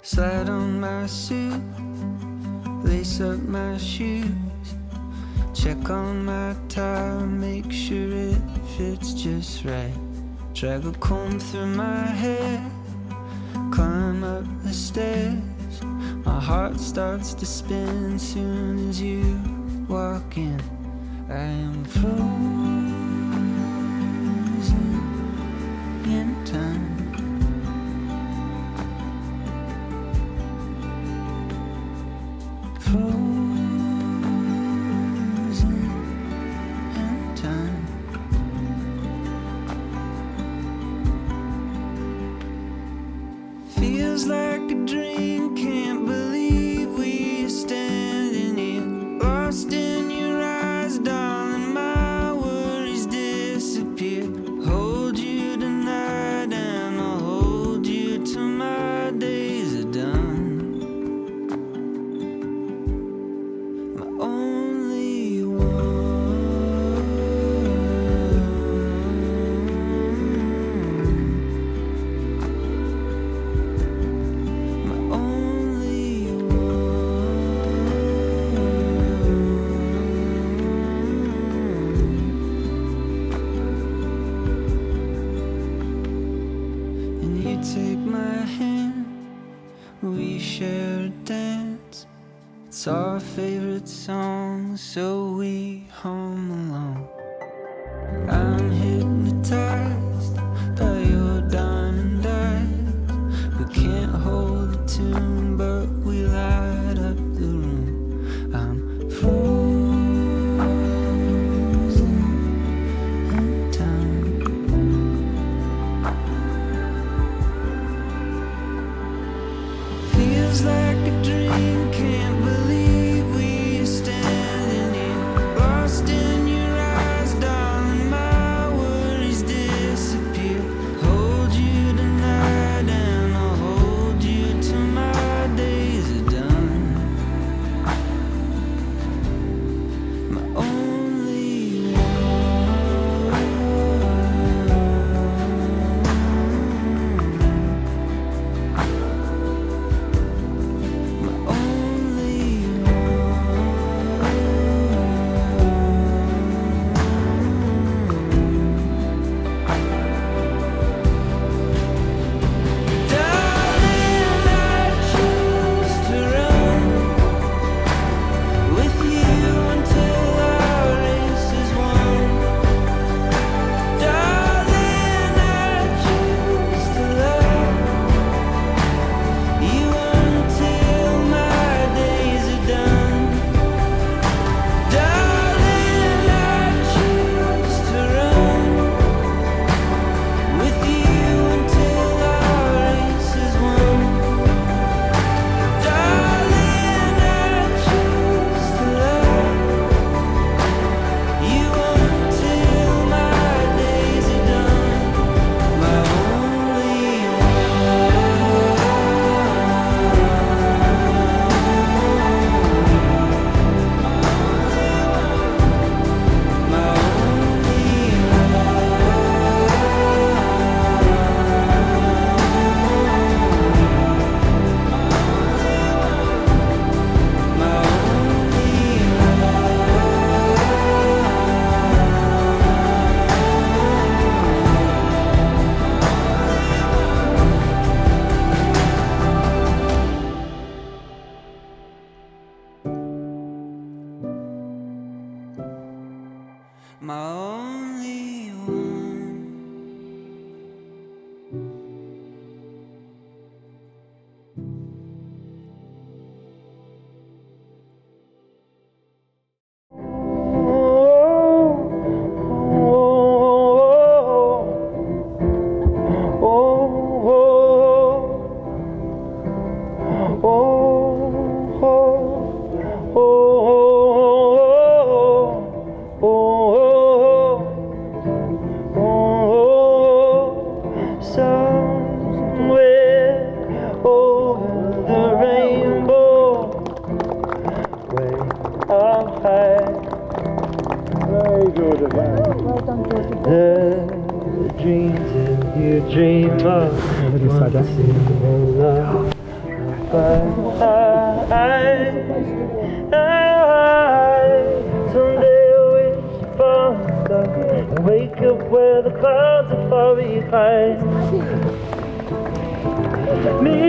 Slide on my suit, lace up my shoes, check on my tie, make sure it fits just right. Drag a comb through my hair, climb up the stairs. My heart starts to spin soon as you walk in. I am frozen in time. Frozen in time. Feels like a dream, can't believe we're standing here. Lost in your eyes, darling, my worries disappear. Hold you tonight and I'll hold you till my days are done. My only one. My only one. And you take my hand, we share a dance. It's our favorite song, so we hum along. I'm hypnotized by your diamond eyes. We can't hold a tune, but we light up the room. I'm frozen in time. Feels like a dream, can't believe we're standing here. Lost in your eyes, darling, my worries disappear. Hold you tonight and I'll hold you till my days are done. My only one. My only Darling, I choose to run with you until our race is won. Darling, I choose to love you until my days are done. Darling, I choose to run with you until our race is won. Darling, I choose to love you until my days are done. My only my only one. Somewhere over the rainbow, way up high, Very good again. the dreams that you dream of, once in a love. Someday I'll wish upon a star and wake up where the clouds are far behind me,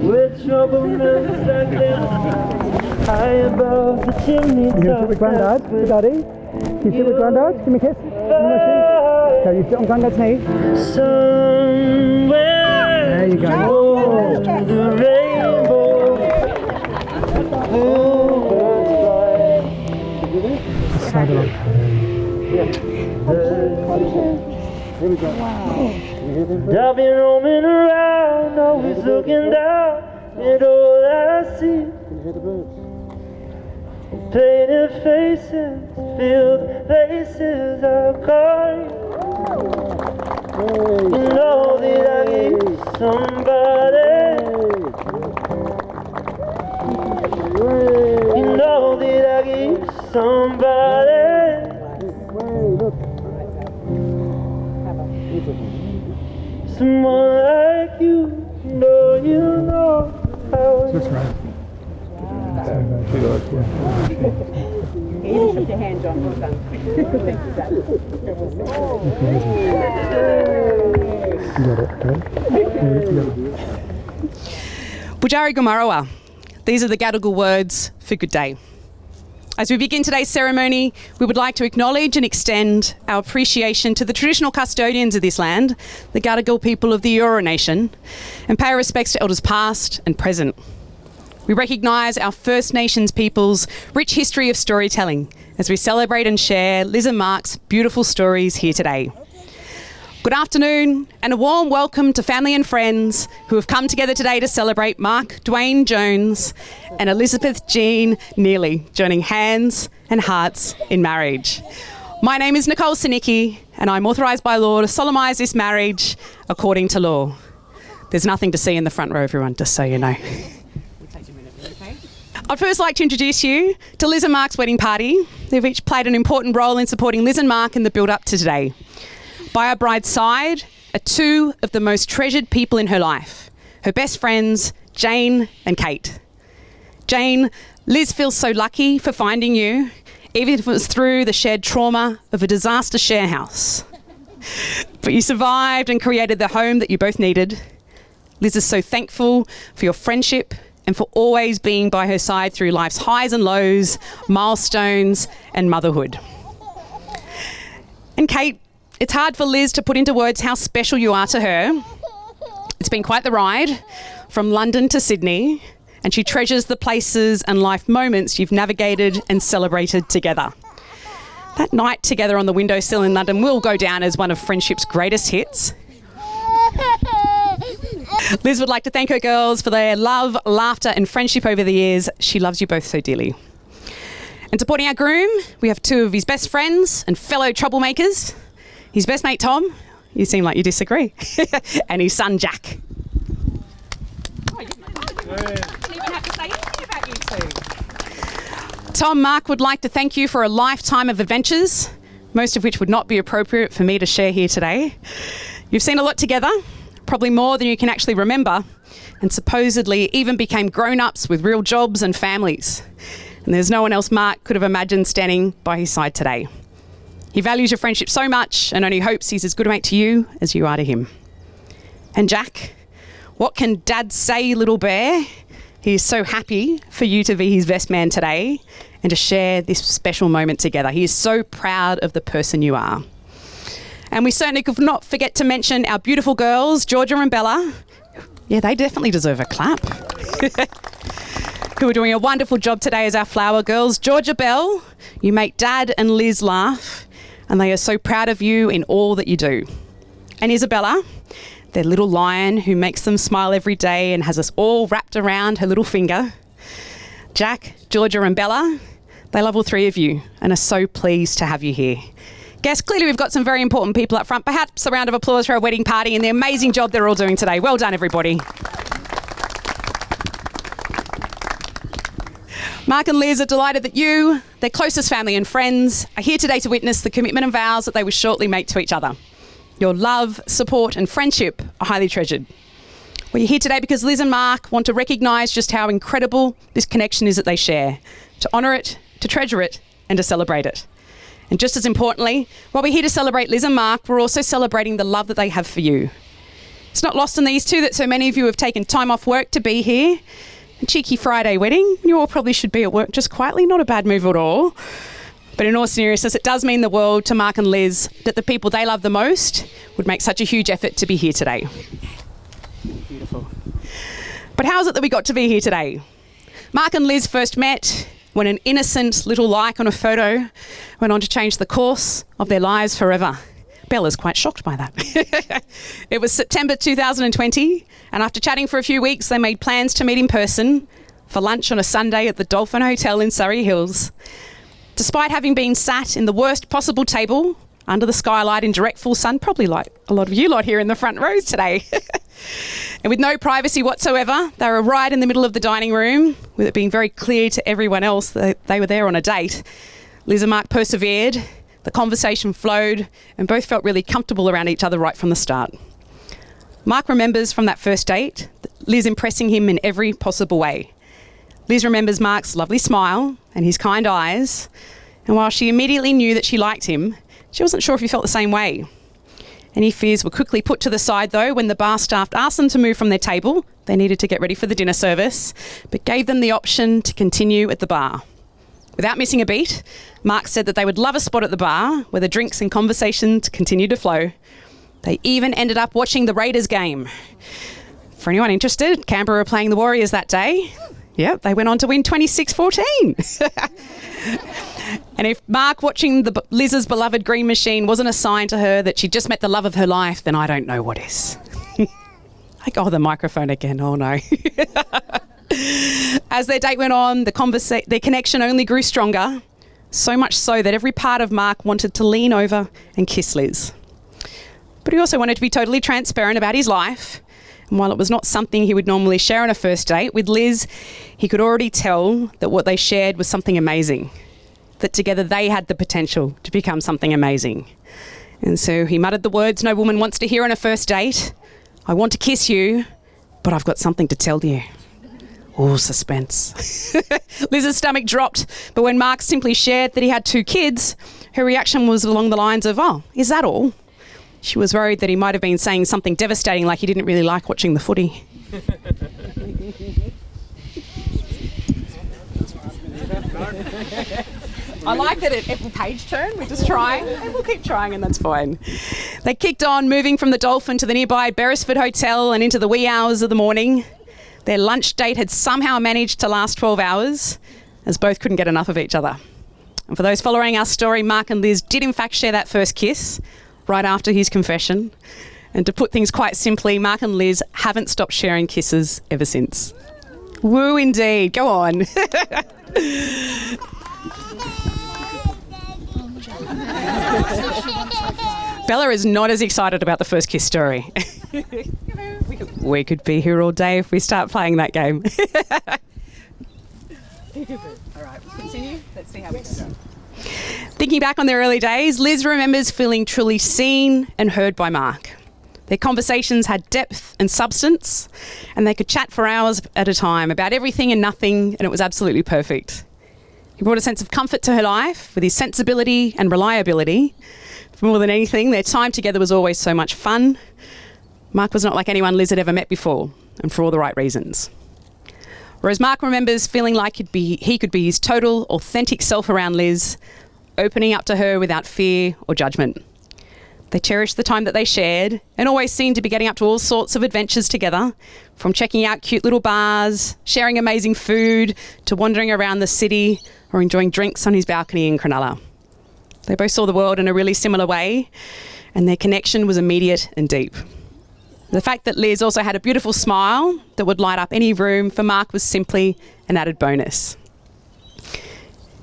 where trouble never stands high above the chimney top. You sit with Grandad, with Daddy. You sit with Grandad, give me a kiss. Okay, you sit on Grandad's knee. Somewhere There you go. over the rainbow, bluebirds fly. Slide along. Here we go. I've been roaming around, always looking down at all I see. Painted faces, filled places I've gone. You know that I need somebody. You know that I need somebody. Someone like you know how That's right. You shook your hand, John. Well done. Thank you, Dad. You got it, okay? Bujari Gumarawa. These are the Gadigal words for good day. As we begin today's ceremony, we would like to acknowledge and extend our appreciation to the traditional custodians of this land, the Gadigal people of the Eora Nation, and pay our respects to elders past and present. We recognise our First Nations people's rich history of storytelling as we celebrate and share Liz and Mark's beautiful stories here today. Good afternoon and a warm welcome to family and friends who have come together today to celebrate Mark Dwayne Jones and Elizabeth Jean Neely joining hands and hearts in marriage. My name is Nicole Sinicki and I'm authorised by law to solemnise this marriage according to law. There's nothing to see in the front row, everyone, just so you know. I'd first like to introduce you to Liz and Mark's wedding party. They've each played an important role in supporting Liz and Mark in the build-up to today. By our bride's side are two of the most treasured people in her life, her best friends, Jane and Kate. Jane, Liz feels so lucky for finding you, even if it was through the shared trauma of a disaster share house. But you survived and created the home that you both needed. Liz is so thankful for your friendship and for always being by her side through life's highs and lows, milestones and motherhood. And Kate, it's hard for Liz to put into words how special you are to her. It's been quite the ride from London to Sydney, and she treasures the places and life moments you've navigated and celebrated together. That night together on the windowsill in London will go down as one of friendship's greatest hits. Liz would like to thank her girls for their love, laughter and friendship over the years. She loves you both so dearly. And supporting our groom, we have two of his best friends and fellow troublemakers. His best mate, Tom. You seem like you disagree. And his son, Jack. Oh, you didn't even have to say anything about you two. Tom, Mark would like to thank you for a lifetime of adventures, most of which would not be appropriate for me to share here today. You've seen a lot together, probably more than you can actually remember, and supposedly even became grown-ups with real jobs and families. And there's no one else Mark could have imagined standing by his side today. He values your friendship so much and only hopes he's as good a mate to you as you are to him. And Jack, what can Dad say, little bear? He is so happy for you to be his best man today and to share this special moment together. He is so proud of the person you are. And we certainly could not forget to mention our beautiful girls, Georgia and Bella. Yeah, they definitely deserve a clap. Who are doing a wonderful job today as our flower girls. Georgia Bell, you make Dad and Liz laugh, and they are so proud of you in all that you do. And Isabella, their little lion who makes them smile every day and has us all wrapped around her little finger. Jack, Georgia and Bella, they love all three of you and are so pleased to have you here. Guess clearly we've got some very important people up front. Perhaps a round of applause for our wedding party and the amazing job they're all doing today. Well done, everybody. Mark and Liz are delighted that you, their closest family and friends, are here today to witness the commitment and vows that they will shortly make to each other. Your love, support and friendship are highly treasured. Well, you're here today because Liz and Mark want to recognise just how incredible this connection is that they share, to honour it, to treasure it, and to celebrate it. And just as importantly, while we're here to celebrate Liz and Mark, we're also celebrating the love that they have for you. It's not lost on these two that so many of you have taken time off work to be here. A cheeky Friday wedding. You all probably should be at work just quietly, not a bad move at all. But in all seriousness, it does mean the world to Mark and Liz that the people they love the most would make such a huge effort to be here today. Beautiful. But how is it that we got to be here today? Mark and Liz first met when an innocent little like on a photo went on to change the course of their lives forever. Bella's quite shocked by that. It was September 2020, and after chatting for a few weeks, they made plans to meet in person for lunch on a Sunday at the Dolphin Hotel in Surrey Hills. Despite having been sat in the worst possible table under the skylight in direct full sun, probably like a lot of you lot here in the front rows today, and with no privacy whatsoever, they were right in the middle of the dining room, with it being very clear to everyone else that they were there on a date. Liz and Mark persevered, the conversation flowed, and both felt really comfortable around each other right from the start. Mark remembers from that first date, Liz impressing him in every possible way. Liz remembers Mark's lovely smile and his kind eyes, and while she immediately knew that she liked him, she wasn't sure if he felt the same way. Any fears were quickly put to the side though when the bar staff asked them to move from their table. They needed to get ready for the dinner service, but gave them the option to continue at the bar. Without missing a beat, Mark said that they would love a spot at the bar where the drinks and conversations continued to flow. They even ended up watching the Raiders game. For anyone interested, Canberra were playing the Warriors that day. Yep, they went on to win 26-14. And if Mark watching Liz's beloved Green Machine wasn't a sign to her that she'd just met the love of her life, then I don't know what is. The microphone again. Oh no. As their date went on, their connection only grew stronger, so much so that every part of Mark wanted to lean over and kiss Liz. But he also wanted to be totally transparent about his life. And while it was not something he would normally share on a first date, with Liz, he could already tell that what they shared was something amazing, that together they had the potential to become something amazing. And so he muttered the words no woman wants to hear on a first date. I want to kiss you, but I've got something to tell you. Oh, suspense. Liz's stomach dropped, but when Mark simply shared that he had 2 kids, her reaction was along the lines of, oh, is that all? She was worried that he might have been saying something devastating, like he didn't really like watching the footy. I like that at every page turn we just try, and we'll keep trying, and that's fine. They kicked on, moving from the Dolphin to the nearby Beresford Hotel and into the wee hours of the morning. Their lunch date had somehow managed to last 12 hours, as both couldn't get enough of each other. And for those following our story, Mark and Liz did in fact share that first kiss right after his confession. And to put things quite simply, Mark and Liz haven't stopped sharing kisses ever since. Woo indeed. Go on. Bella is not as excited about the first kiss story. We could be here all day if we start playing that game. All right, we'll continue. Let's see how we go. Thinking back on their early days, Liz remembers feeling truly seen and heard by Mark. Their conversations had depth and substance, and they could chat for hours at a time about everything and nothing, and it was absolutely perfect. He brought a sense of comfort to her life with his sensibility and reliability. For more than anything, their time together was always so much fun. Mark was not like anyone Liz had ever met before, and for all the right reasons. Whereas Mark remembers feeling like he could be his total, authentic self around Liz, opening up to her without fear or judgment. They cherished the time that they shared and always seemed to be getting up to all sorts of adventures together, from checking out cute little bars, sharing amazing food, to wandering around the city or enjoying drinks on his balcony in Cronulla. They both saw the world in a really similar way, and their connection was immediate and deep. The fact that Liz also had a beautiful smile that would light up any room for Mark was simply an added bonus.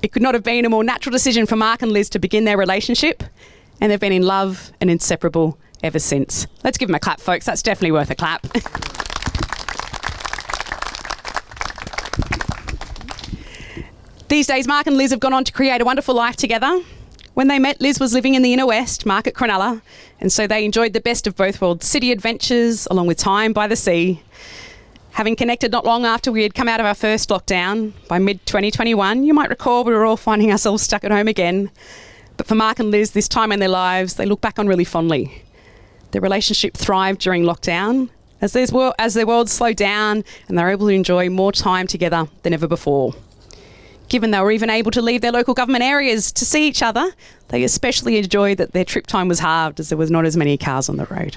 It could not have been a more natural decision for Mark and Liz to begin their relationship, and they've been in love and inseparable ever since. Let's give them a clap, folks. That's definitely worth a clap. These days, Mark and Liz have gone on to create a wonderful life together, When they met, Liz was living in the inner west, Mark at Cronulla, and so they enjoyed the best of both worlds, city adventures along with time by the sea. Having connected not long after we had come out of our first lockdown, by mid-2021, you might recall we were all finding ourselves stuck at home again. But for Mark and Liz, this time in their lives, they look back on really fondly. Their relationship thrived during lockdown as their world slowed down and they were able to enjoy more time together than ever before. Given they were even able to leave their local government areas to see each other, they especially enjoyed that their trip time was halved as there was not as many cars on the road.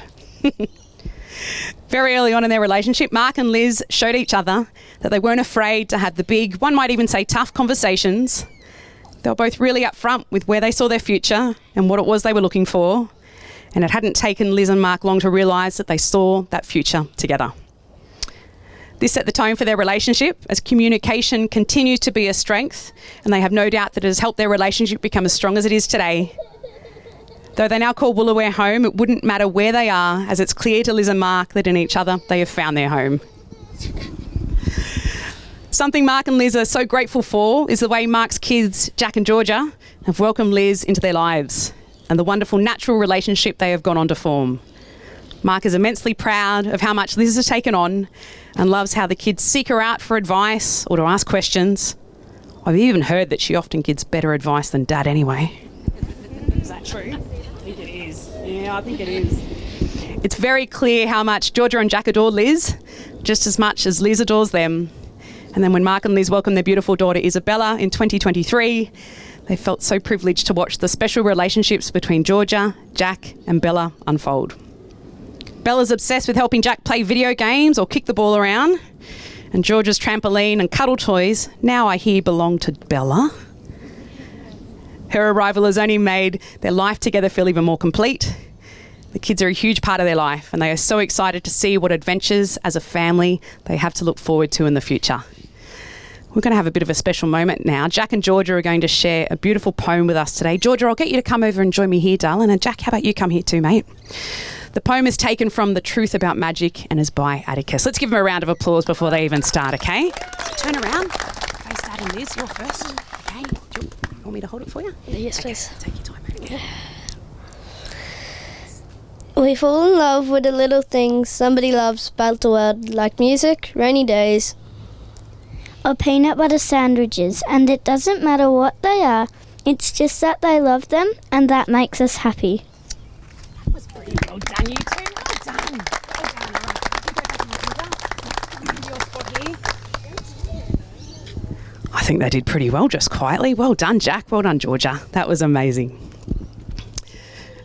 Very early on in their relationship, Mark and Liz showed each other that they weren't afraid to have the big, one might even say tough conversations. They were both really upfront with where they saw their future and what it was they were looking for. And it hadn't taken Liz and Mark long to realise that they saw that future together. This set the tone for their relationship as communication continues to be a strength, and they have no doubt that it has helped their relationship become as strong as it is today. Though they now call Woolooware home, it wouldn't matter where they are, as it's clear to Liz and Mark that in each other they have found their home. Something Mark and Liz are so grateful for is the way Mark's kids, Jack and Georgia, have welcomed Liz into their lives and the wonderful natural relationship they have gone on to form. Mark is immensely proud of how much Liz has taken on and loves how the kids seek her out for advice or to ask questions. I've even heard that she often gives better advice than Dad anyway. Is that true? I think it is. Yeah, I think it is. It's very clear how much Georgia and Jack adore Liz, just as much as Liz adores them. And then when Mark and Liz welcomed their beautiful daughter Isabella in 2023, they felt so privileged to watch the special relationships between Georgia, Jack and Bella unfold. Bella's obsessed with helping Jack play video games or kick the ball around, and Georgia's trampoline and cuddle toys now I hear belong to Bella. Her arrival has only made their life together feel even more complete. The kids are a huge part of their life and they are so excited to see what adventures as a family they have to look forward to in the future. We're going to have a bit of a special moment now. Jack and Georgia are going to share a beautiful poem with us today. Georgia, I'll get you to come over and join me here, darling. And Jack, how about you come here too, mate? The poem is taken from The Truth About Magic and is by Atticus. Let's give them a round of applause before they even start, okay? So turn around. Okay, starting Liz, you're first. Okay, do you want me to hold it for you? Yes, okay, please. Take your time, mate. We fall in love with the little things somebody loves about the world, like music, rainy days, or peanut butter sandwiches, and it doesn't matter what they are, it's just that they love them and that makes us happy. That was pretty well done, you two. Well done. Well done. Right, you go back in the your spot here. I think they did pretty well, just quietly. Well done, Jack. Well done, Georgia. That was amazing.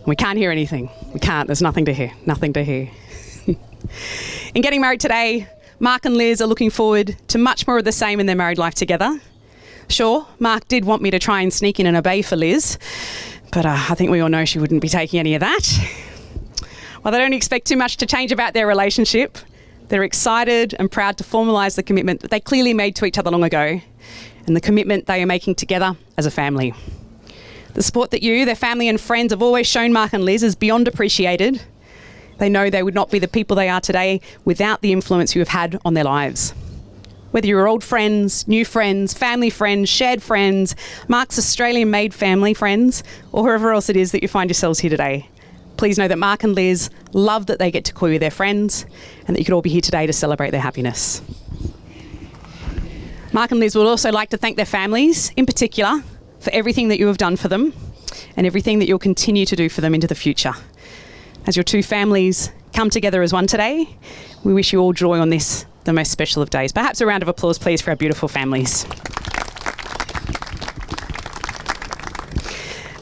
We can't hear anything. We can't. There's nothing to hear. Nothing to hear. In getting married today, Mark and Liz are looking forward to much more of the same in their married life together. Sure, Mark did want me to try and sneak in and obey for Liz, but I think we all know she wouldn't be taking any of that. While they don't expect too much to change about their relationship, they're excited and proud to formalise the commitment that they clearly made to each other long ago and the commitment they are making together as a family. The support that you, their family and friends have always shown Mark and Liz is beyond appreciated. They know they would not be the people they are today without the influence you have had on their lives. Whether you're old friends, new friends, family friends, shared friends, Mark's Australian-made family friends, or whoever else it is that you find yourselves here today, please know that Mark and Liz love that they get to call you their friends and that you could all be here today to celebrate their happiness. Mark and Liz would also like to thank their families, in particular, for everything that you have done for them and everything that you'll continue to do for them into the future. As your two families come together as one today, we wish you all joy on this, the most special of days. Perhaps a round of applause, please, for our beautiful families.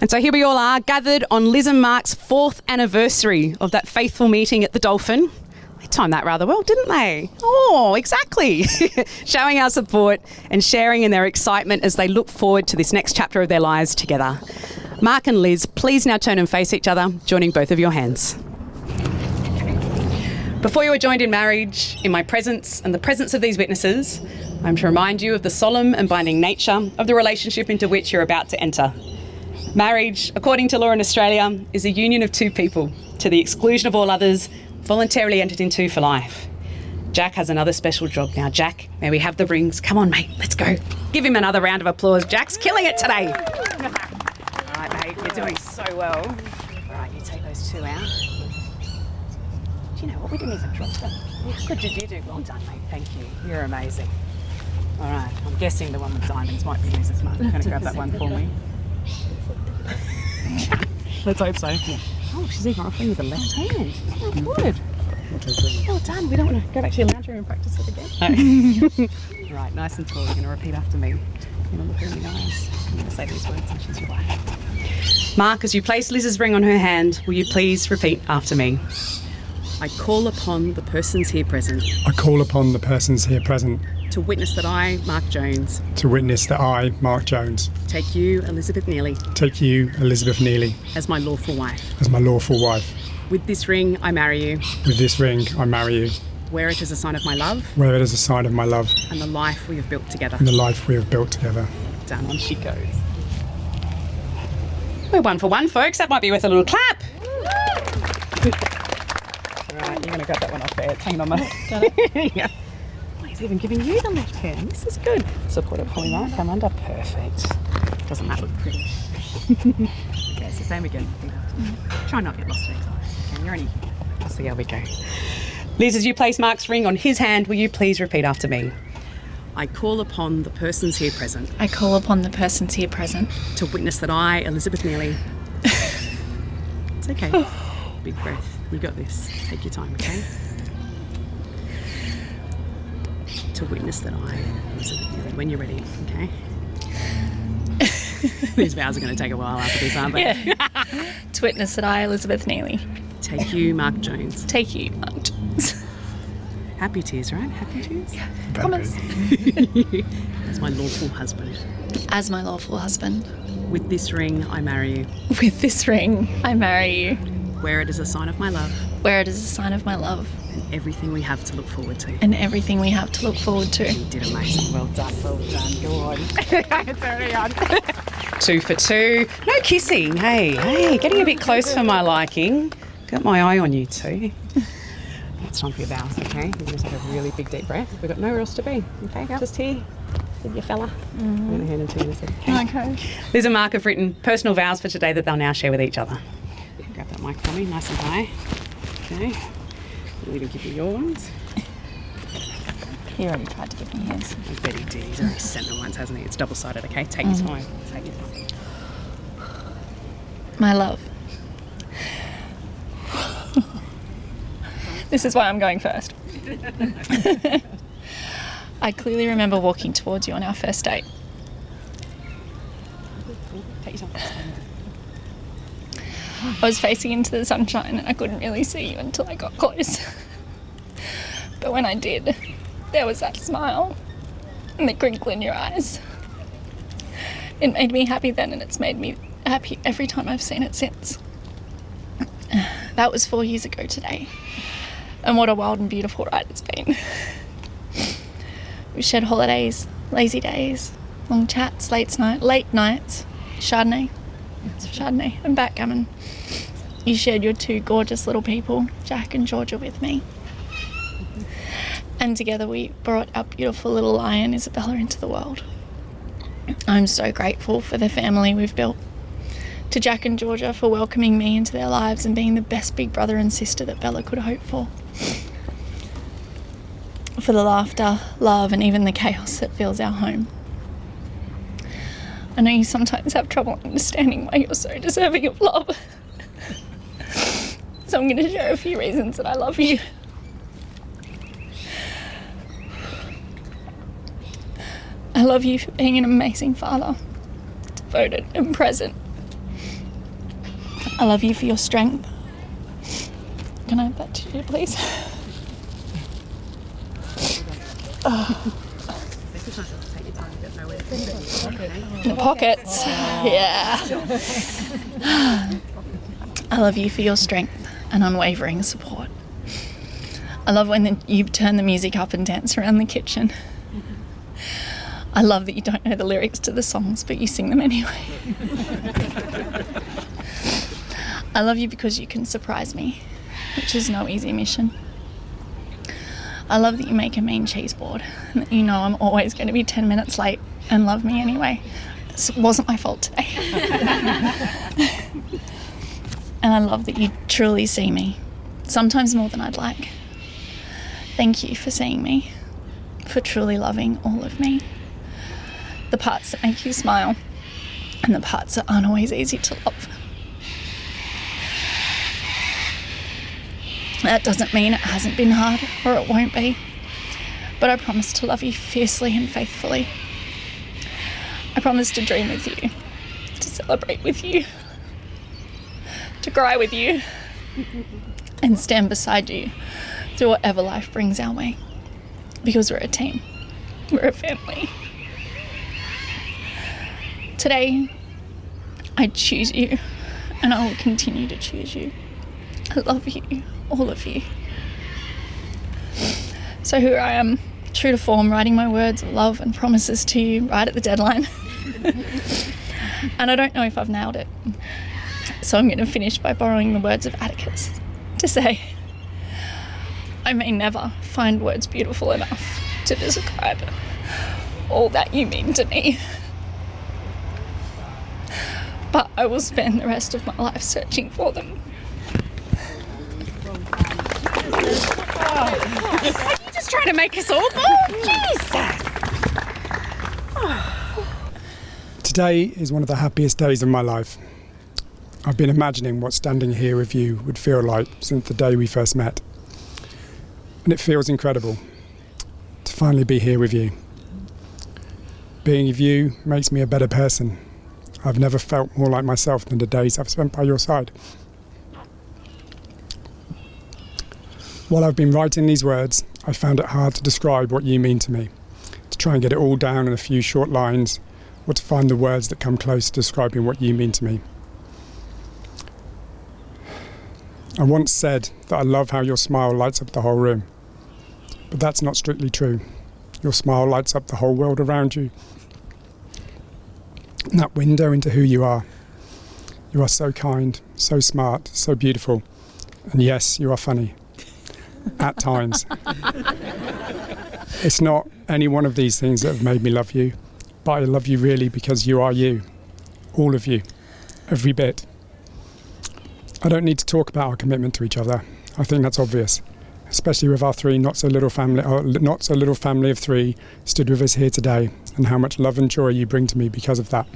And so here we all are, gathered on Liz and Mark's 4th anniversary of that faithful meeting at the Dolphin. They timed that rather well, didn't they? Oh, exactly. Showing our support and sharing in their excitement as they look forward to this next chapter of their lives together. Mark and Liz, please now turn and face each other, joining both of your hands. Before you are joined in marriage, in my presence and the presence of these witnesses, I'm to remind you of the solemn and binding nature of the relationship into which you're about to enter. Marriage, according to law in Australia, is a union of two people, to the exclusion of all others, voluntarily entered into for life. Jack has another special job now. Jack, may we have the rings? Come on, mate, let's go. Give him another round of applause. Jack's killing it today. All right, mate, you're doing so well. All right, you take those two out. Do you know what? We didn't even drop them. How good did you do? Well done, mate. Thank you. You're amazing. All right, I'm guessing the one with diamonds might be Liz's mum. Can you grab that one for me? Let's hope so. Oh, she's even offering with the left hand. Oh, good. Well done. We don't want to go back to your lounge room and practice it again. No. Right, nice and tall. You're going to repeat after me. You're going to look her in the eyes. I'm going to say these words and she's your wife. Mark, as you place Liz's ring on her hand, will you please repeat after me? I call upon the persons here present I call upon the persons here present to witness that I, Mark Jones, to witness that I, Mark Jones, take you, Elizabeth Neely, take you, Elizabeth Neely, as my lawful wife. as my lawful wife. With this ring, I marry you. With this ring, I marry you, Wear it as a sign of my love wear it as a sign of my love and the life we have built together. and the life we have built together. Down on she goes. We're 1 for 1, folks. That might be worth a little clap. All right, you're going to grab that one off there. It's hanging on my... Got it? Yeah. Oh, he's even giving you the left hand. This is good. Support it for me, Mark. Come under. Perfect. Doesn't that look pretty? Okay, so same again. Try not to get lost in your eyes. Okay, you're only... Let's see how we go. Liz, as you place Mark's ring on his hand, will you please repeat after me? I call upon the persons here present I call upon the persons here present to witness that I, Elizabeth Neely... It's okay. Big breath. You got this. Take your time, okay? To witness that I, Elizabeth Neely, when you're ready, okay? These vows are going to take a while after this, aren't they? Yeah. To witness that I, Elizabeth Neely, Take you, Mark Jones. take you, Mark Jones, Happy tears, right? Happy tears? promise, As my lawful husband. as my lawful husband. With this ring, I marry you. With this ring, I marry you. Wear it as a sign of my love Wear it as a sign of my love and everything we have to look forward to. and everything we have to look forward to. You did amazing. Well done. Well done. Go on. It's already on. 2 for 2. No kissing. Hey, getting a bit close for my liking. Got my eye on you too. It's time for your vows, okay? You're going to take a really big deep breath. We've got nowhere else to be, okay? Just here with your fella. I'm going to hand them to you in a second. Okay. Liz and Mark have written personal vows for today that they'll now share with each other. Grab that mic for me, nice and high. Okay. I'm going to give you your ones. He already tried to give me his. I bet he did. He's already sent them once, hasn't he? It's double-sided, okay? Take your time. Take your time. My love. This is why I'm going first. I clearly remember walking towards you on our first date. Take your time. I was facing into the sunshine and I couldn't really see you until I got close. But when I did, there was that smile and the crinkle in your eyes. It made me happy then and it's made me happy every time I've seen it since. That was 4 years ago today. And what a wild and beautiful ride it's been. We've shared holidays, lazy days, long chats, late nights, Chardonnay, and backgammon. You shared your 2 gorgeous little people, Jack and Georgia, with me. And together we brought our beautiful little lion, Isabella, into the world. I'm so grateful for the family we've built. To Jack and Georgia for welcoming me into their lives and being the best big brother and sister that Bella could hope for. For the laughter, love, and even the chaos that fills our home. I know you sometimes have trouble understanding why you're so deserving of love. So I'm going to share a few reasons that I love you. I love you for being an amazing father, devoted and present. I love you for your strength. Can I have that tissue, please? The pockets. Yeah. I love you for your strength and unwavering support. I love when you turn the music up and dance around the kitchen. I love that you don't know the lyrics to the songs, but you sing them anyway. I love you because you can surprise me, which is no easy mission. I love that you make a mean cheese board and that you know I'm always going to be 10 minutes late and love me anyway. This wasn't my fault today. And I love that you truly see me, sometimes more than I'd like. Thank you for seeing me, for truly loving all of me. The parts that make you smile and the parts that aren't always easy to love. That doesn't mean it hasn't been hard or it won't be, but I promise to love you fiercely and faithfully. I promise to dream with you, to celebrate with you, to cry with you, and stand beside you through whatever life brings our way. Because we're a team, we're a family. Today, I choose you, and I will continue to choose you. I love you, all of you. So here I am, true to form, writing my words of love and promises to you right at the deadline. And I don't know if I've nailed it. So I'm going to finish by borrowing the words of Atticus to say, I may never find words beautiful enough to describe all that you mean to me. But I will spend the rest of my life searching for them. Are you just trying to make us all Jesus! Today is one of the happiest days of my life. I've been imagining what standing here with you would feel like since the day we first met. And it feels incredible to finally be here with you. Being with you makes me a better person. I've never felt more like myself than the days I've spent by your side. While I've been writing these words, I found it hard to describe what you mean to me, to try and get it all down in a few short lines, or to find the words that come close to describing what you mean to me. I once said that I love how your smile lights up the whole room, but that's not strictly true. Your smile lights up the whole world around you. And that window into who you are. You are so kind, so smart, so beautiful, and yes, you are funny. At times. It's not any one of these things that have made me love you, but I love you really because you are you. All of you. Every bit. I don't need to talk about our commitment to each other. I think that's obvious. Especially with our not so little family of three stood with us here today, and how much love and joy you bring to me because of that.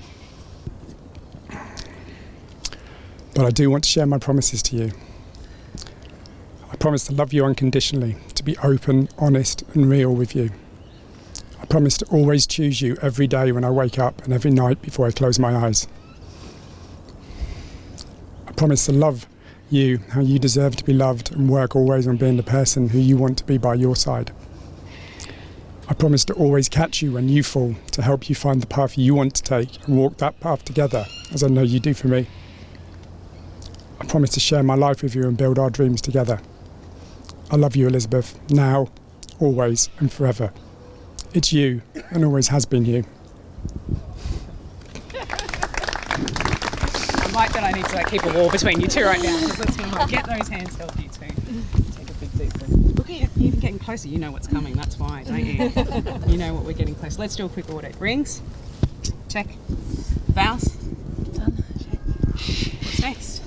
But I do want to share my promises to you. I promise to love you unconditionally, to be open, honest and real with you. I promise to always choose you every day when I wake up and every night before I close my eyes. I promise to love you how you deserve to be loved and work always on being the person who you want to be by your side. I promise to always catch you when you fall, to help you find the path you want to take and walk that path together, as I know you do for me. I promise to share my life with you and build our dreams together. I love you, Elizabeth, now, always and forever. It's you, and always has been you. I might that I need to keep a wall between you two right now. Let's get those hands held, you two. Take a big deep breath. Look at you, even getting closer. You know what's coming, that's why, don't you? You know what we're getting close. Let's do a quick audit. Rings, check. Vows, done. Check. What's next?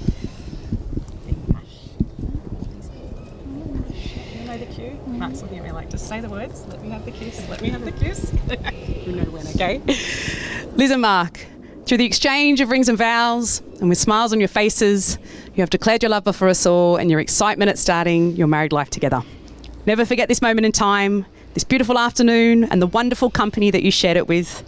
The cue. Matt's looking at me like, just say the words. Let me have the kiss. Let me have the kiss. You know when, okay? Liz and Mark, through the exchange of rings and vows, and with smiles on your faces, you have declared your love for us all and your excitement at starting your married life together. Never forget this moment in time, this beautiful afternoon, and the wonderful company that you shared it with.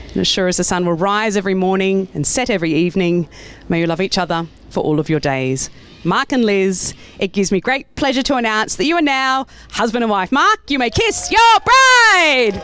And as sure as the sun will rise every morning and set every evening, may you love each other for all of your days. Mark and Liz, it gives me great pleasure to announce that you are now husband and wife. Mark, you may kiss your bride!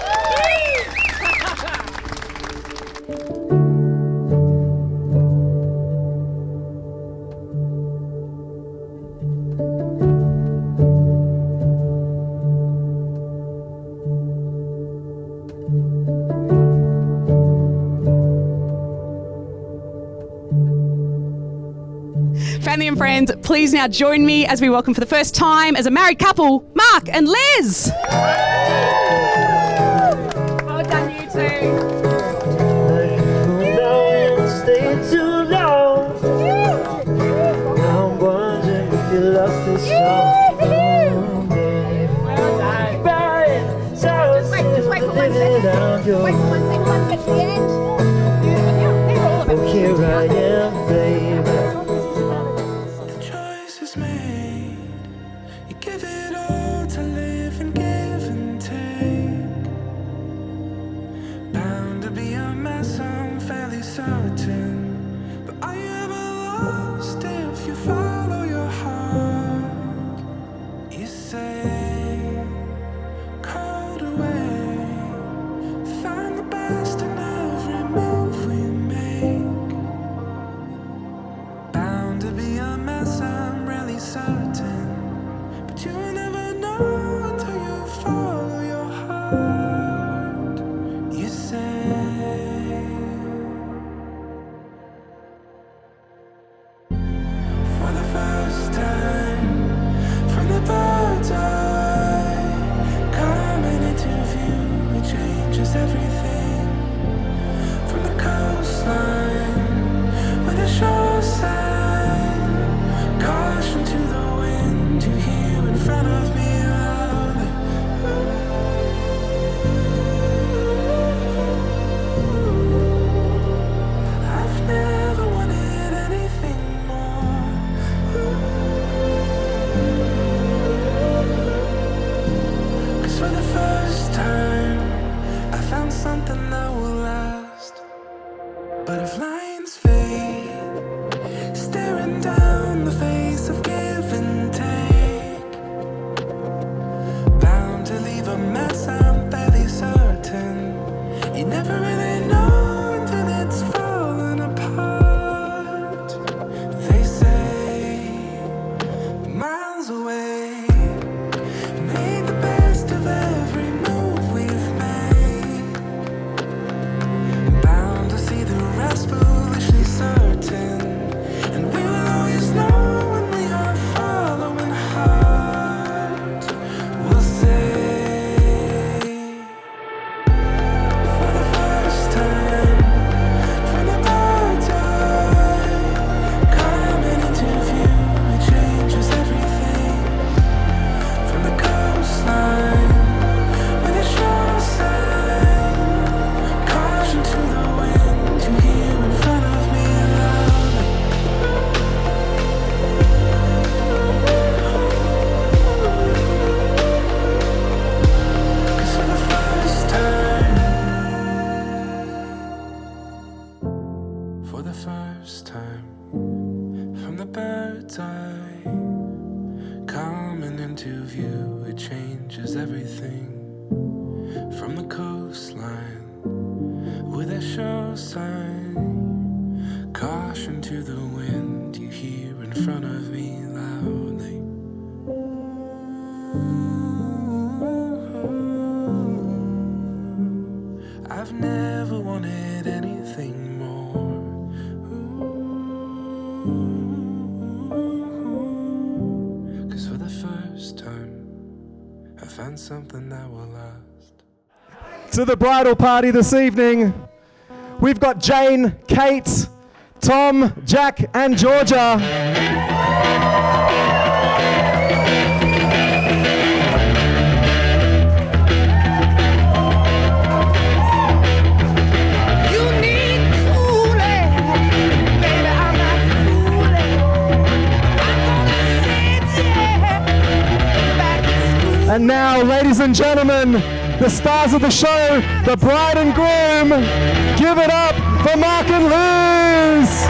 Family and friends, please now join me as we welcome for the first time as a married couple, Mark and Liz. Well done, you two. Stay too long. without your here I am, baby. The choice is made. You give it all to live and give and take. Bound to be a mess, I'm fairly certain. But are you ever lost if you follow your heart? You say, called away. Find the best in every move we make. Bound to be a mess, I'm really certain. But you will never know until you follow your heart. You say, for the first time, from the bird's eye, coming into view, it changes everything. From the coastline, with a shore sign, caution to the wind, you hear in front of me loudly. I've never wanted anything more. 'Cause for the first time, I found something that will last. But if lines fade, staring down the face of give and take, bound to leave a mess, I'm fairly certain. You never really know until it's falling apart. They say, miles away, made the best of every move we've made. Bound to see the rest foolishly certain. And we will always know when we are following heart. We'll say, for the first time, from the bird's eye, coming into view, it changes everything. From the coastline, with a shore sign, caution to the wind, you hear in front of me loudly. 'Cause for the first time, for the first time, from the bird's eye, coming into view, it changes everything. From the coastline, with a shore sign, caution to the wind, you hear in front of me loudly. I've never wanted anything more. 'Cause for the first time, I found something that will last. To the bridal party this evening, we've got Jane, Kate, Tom, Jack, and Georgia. And now, ladies and gentlemen, the stars of the show, the bride and groom, give it up for Mark and Liz.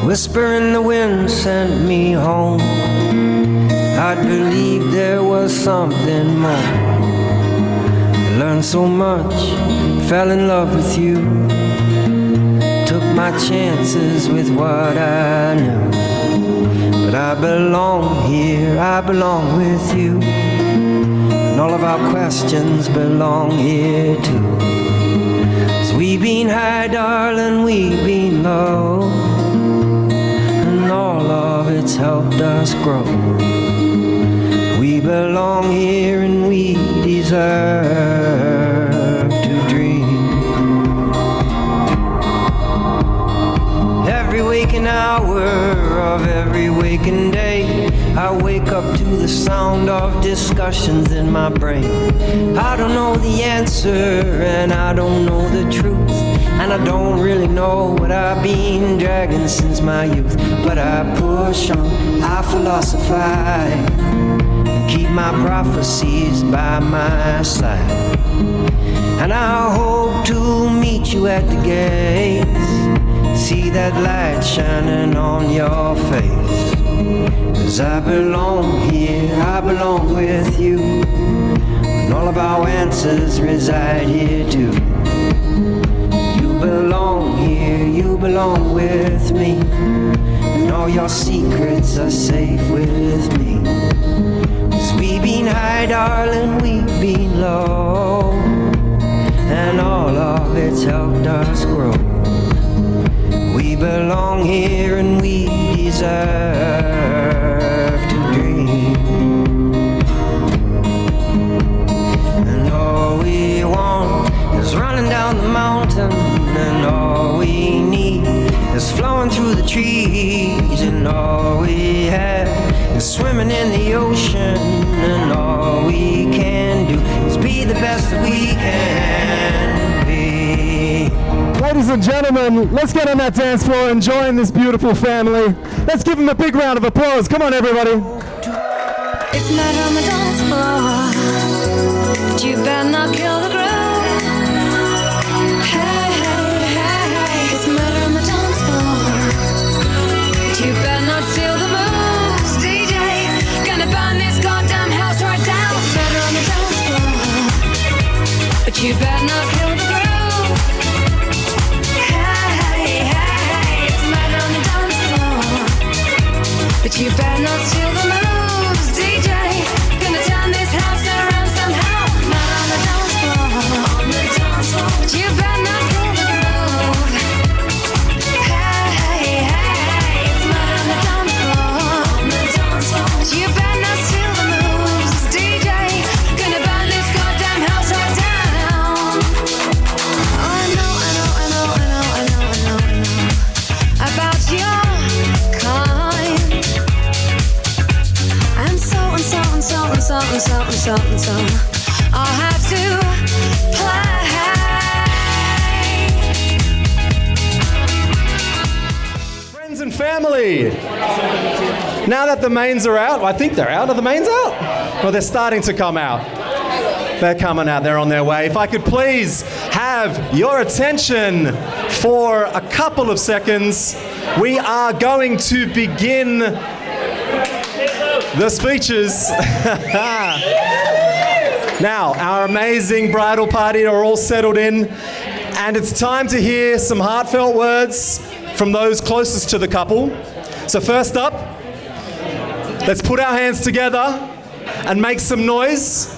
Whisper in the wind sent me home. I'd believed there was something more. I learned so much, fell in love with you. Took my chances with what I knew. But I belong here, I belong with you. And all of our questions belong here too. 'Cause we've been high, darling, we've been low, and all of it's helped us grow. We belong here and we deserve to dream. Every waking hour of every waking day, I wake up to the sound of discussions in my brain. I don't know the answer and I don't know the truth, and I don't really know what I've been dragging since my youth. But I push on, I philosophize, keep my prophecies by my side. And I hope to meet you at the gates, see that light shining on your face. 'Cause I belong here, I belong with you, and all of our answers reside here too. You belong here, you belong with me, and all your secrets are safe with me. 'Cause we've been high, darling, we've been low, and all of it's helped us grow. We belong here and we deserve to dream. And all we want is running down the mountain, and all we need is flowing through the trees, and all we have is swimming in the ocean, and all we can do is be the best that we can be. Ladies and gentlemen, let's get on that dance floor and join this beautiful family. Let's give them a big round of applause. Come on, everybody. It's murder on the dance floor, but you better not kill the groove. Hey, hey, hey, hey. It's murder on the dance floor, but you better not steal the moves. DJ, gonna burn this goddamn house right down. It's murder on the dance floor, but you better not kill the groove. But you better not steal the moves, DJ. Gonna turn this house around somehow. Not on the dance floor, on the dance floor. But you better not kill the groove. Hey, hey, hey, it's mad on the dance floor, on the dance floor. But you better not steal the moves, DJ. Gonna burn this goddamn house right down. Oh, I know, I know, I know, I know, I know, I know, I know about your kind. And so I'll have to play. Friends and family. Now that the mains are out, I think they're out. Are the mains out? Well, they're starting to come out. They're coming out. They're on their way. If I could please have your attention for a couple of seconds. We are going to begin the speeches. Now, our amazing bridal party are all settled in, and it's time to hear some heartfelt words from those closest to the couple. So first up, let's put our hands together and make some noise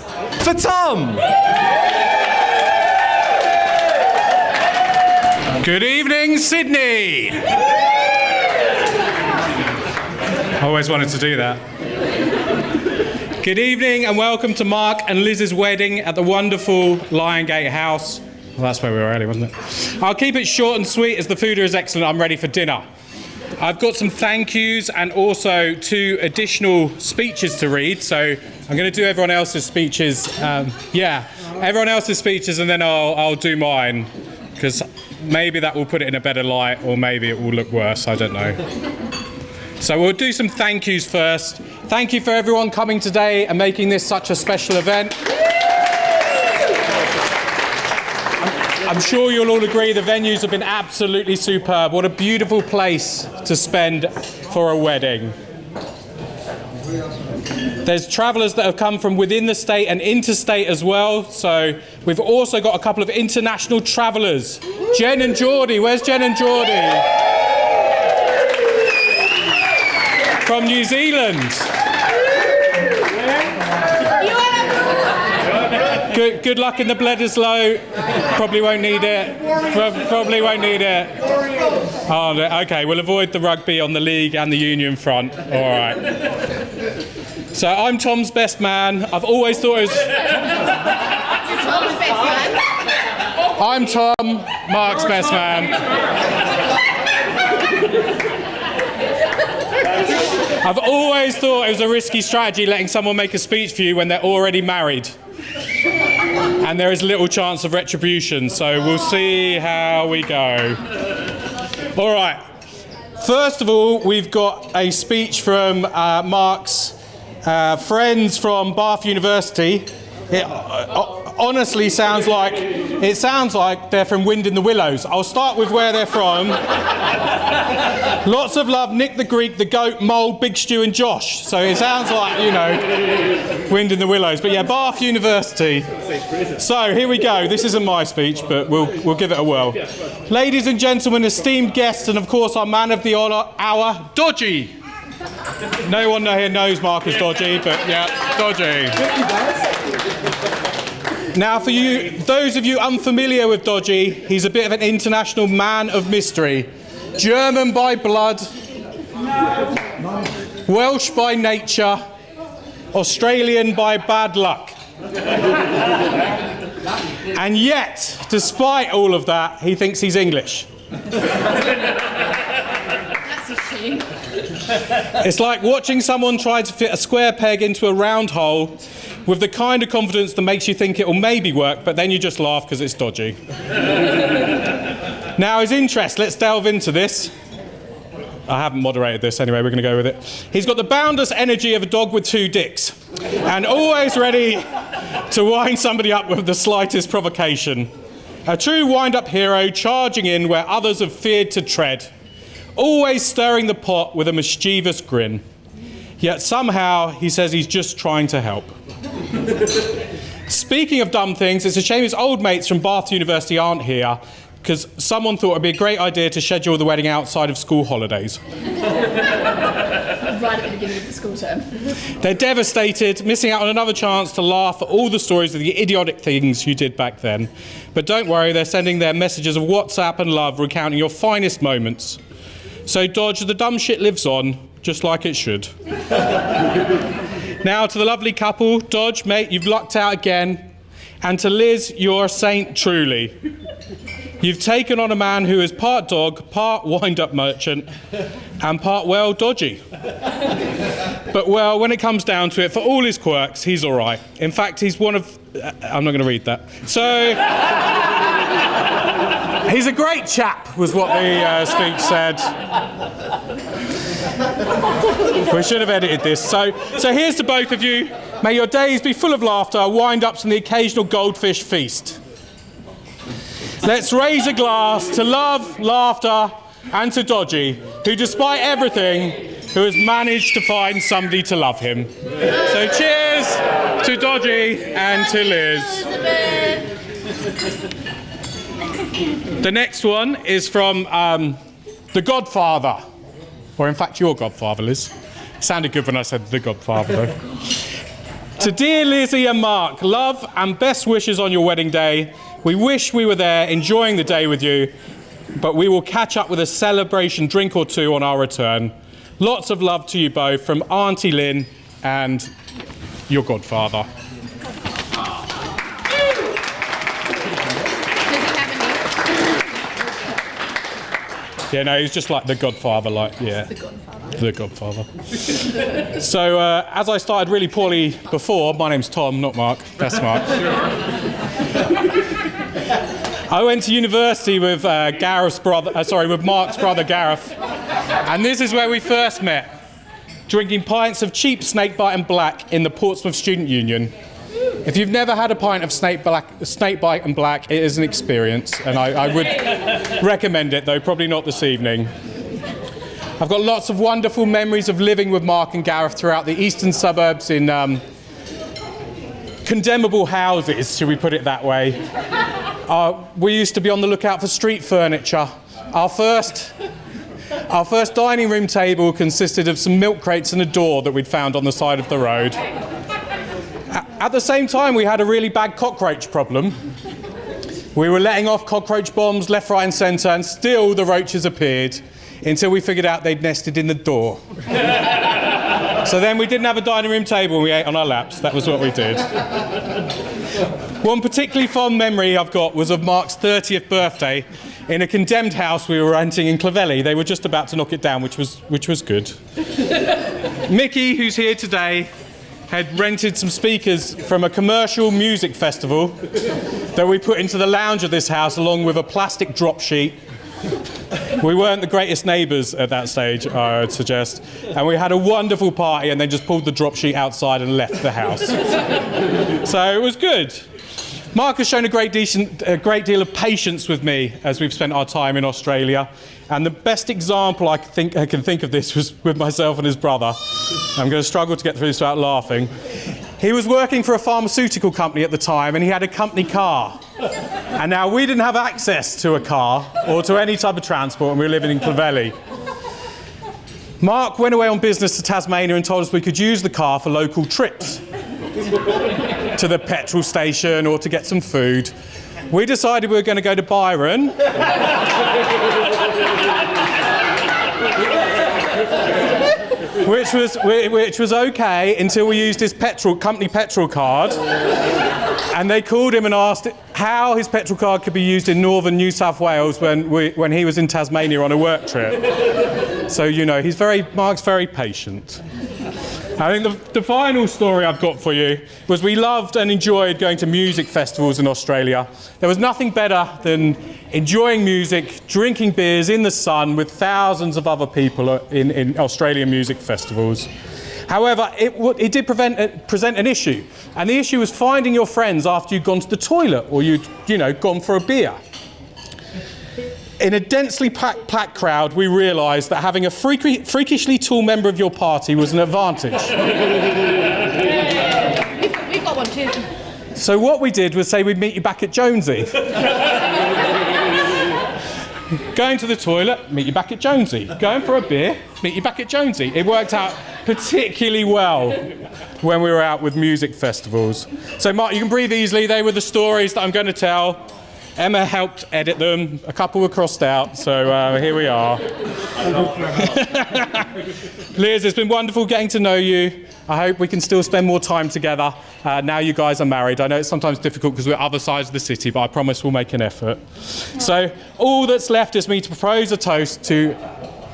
for Tom. Good evening, Sydney. I always wanted to do that. Good evening and welcome to Mark and Liz's wedding at the wonderful Liongate House. Well, that's where we were earlier, wasn't it? I'll keep it short and sweet as the food is excellent. I'm ready for dinner. I've got some thank yous and also 2 additional speeches to read. So I'm going to do everyone else's speeches. Everyone else's speeches, and then I'll do mine, because maybe that will put it in a better light, or maybe it will look worse. I don't know. So we'll do some thank yous first. Thank you for everyone coming today and making this such a special event. I'm sure you'll all agree the venues have been absolutely superb. What a beautiful place to spend for a wedding. There's travellers that have come from within the state and interstate as well. So we've also got a couple of international travellers. Jen and Geordie. Where's Jen and Geordie? From New Zealand. Good luck in the Bledisloe. Probably won't need it. Probably won't need it. Oh, okay, we'll avoid the rugby on the league and the union front. All right. So I'm Tom's best man. I've always thought it was... I'm Tom, Mark's best man. I've always thought it was a risky strategy letting someone make a speech for you when they're already married. And there is little chance of retribution, so we'll see how we go. All right. First of all, we've got a speech from Mark's friends from Bath University. It honestly sounds like they're from Wind in the Willows. I'll start with where they're from. Lots of love, Nick the Greek, the Goat, Mole, Big Stew and Josh. So it sounds like, you know, Wind in the Willows. But yeah, Bath University. So here we go. This isn't my speech, but we'll give it a whirl. Ladies and gentlemen, esteemed guests, and of course our man of the hour, Dodgy. No one here knows Mark is Dodgy, but yeah, Dodgy. Now, for you, those of you unfamiliar with Dodgy, he's a bit of an international man of mystery. German by blood, Welsh by nature, Australian by bad luck. And yet, despite all of that, he thinks he's English. That's a shame. It's like watching someone try to fit a square peg into a round hole with the kind of confidence that makes you think it will maybe work, but then you just laugh because it's dodgy. Now, his interest, let's delve into this. I haven't moderated this anyway, we're going to go with it. He's got the boundless energy of a dog with two dicks, and always ready to wind somebody up with the slightest provocation. A true wind-up hero charging in where others have feared to tread. Always stirring the pot with a mischievous grin. Yet somehow he says he's just trying to help. Speaking of dumb things, it's a shame his old mates from Bath University aren't here, because someone thought it'd be a great idea to schedule the wedding outside of school holidays. Right at the beginning of the school term. They're devastated, missing out on another chance to laugh at all the stories of the idiotic things you did back then. But don't worry, they're sending their messages of WhatsApp and love recounting your finest moments. So Dodge, the dumb shit lives on, just like it should. Now to the lovely couple, Dodge, mate, you've lucked out again. And to Liz, you're a saint truly. You've taken on a man who is part dog, part wind-up merchant, and part, well, dodgy. But, well, when it comes down to it, for all his quirks, he's all right. In fact, he's one of... I'm not going to read that. So... he's a great chap, was what the speech said. We should have edited this. So here's to both of you. May your days be full of laughter, wind-ups and the occasional goldfish feast. Let's raise a glass to love, laughter, and to Dodgy, who, despite everything, who has managed to find somebody to love him. So cheers to Dodgy and to Liz. The next one is from The Godfather. Or in fact, your godfather, Liz. Sounded good when I said The Godfather, though. To dear Lizzie and Mark, love and best wishes on your wedding day. We wish we were there enjoying the day with you, but we will catch up with a celebration drink or two on our return. Lots of love to you both from Auntie Lynn and your godfather. Yeah, no, he's just like the Godfather, like, yeah. The Godfather. So, as I started really poorly before, my name's Tom, not Mark. Best Mark. I went to university with with Mark's brother Gareth, and this is where we first met, drinking pints of cheap snakebite and black in the Portsmouth Student Union. If you've never had a pint of snakebite and black, it is an experience, and I would recommend it, though probably not this evening. I've got lots of wonderful memories of living with Mark and Gareth throughout the eastern suburbs in condemnable houses, should we put it that way. We used to be on the lookout for street furniture. Our first dining room table consisted of some milk crates and a door that we'd found on the side of the road. At the same time, we had a really bad cockroach problem. We were letting off cockroach bombs left, right and centre, and still the roaches appeared until we figured out they'd nested in the door. So then we didn't have a dining room table and we ate on our laps. That was what we did. One particularly fond memory I've got was of Mark's 30th birthday in a condemned house we were renting in Clovelly. They were just about to knock it down, which was good. Mickey, who's here today, had rented some speakers from a commercial music festival that we put into the lounge of this house along with a plastic drop sheet. We weren't the greatest neighbours at that stage, I would suggest. And we had a wonderful party and then just pulled the drop sheet outside and left the house. So it was good. Mark has shown a great deal of patience with me as we've spent our time in Australia. And the best example I can think of this was with myself and his brother. I'm going to struggle to get through this without laughing. He was working for a pharmaceutical company at the time and he had a company car. And now we didn't have access to a car or to any type of transport and we were living in Clovelly. Mark went away on business to Tasmania and told us we could use the car for local trips to the petrol station or to get some food. We decided we were going to go to Byron. Which was okay until we used his company petrol card. And they called him and asked how his petrol card could be used in northern New South Wales when he was in Tasmania on a work trip. So, you know, Mark's very patient. I think the final story I've got for you was we loved and enjoyed going to music festivals in Australia. There was nothing better than enjoying music, drinking beers in the sun with thousands of other people in Australian music festivals. However, it did present an issue, and the issue was finding your friends after you'd gone to the toilet or you'd gone for a beer. In a densely packed crowd, we realised that having a freakishly tall member of your party was an advantage. We've got one too. So what we did was say we'd meet you back at Jonesy. Going to the toilet, meet you back at Jonesy. Going for a beer, meet you back at Jonesy. It worked out particularly well when we were out with music festivals. So Mark, you can breathe easily. They were the stories that I'm going to tell. Emma helped edit them. A couple were crossed out, so here we are. Liz, it's been wonderful getting to know you. I hope we can still spend more time together now you guys are married. I know it's sometimes difficult because we're other sides of the city, but I promise we'll make an effort. So all that's left is me to propose a toast to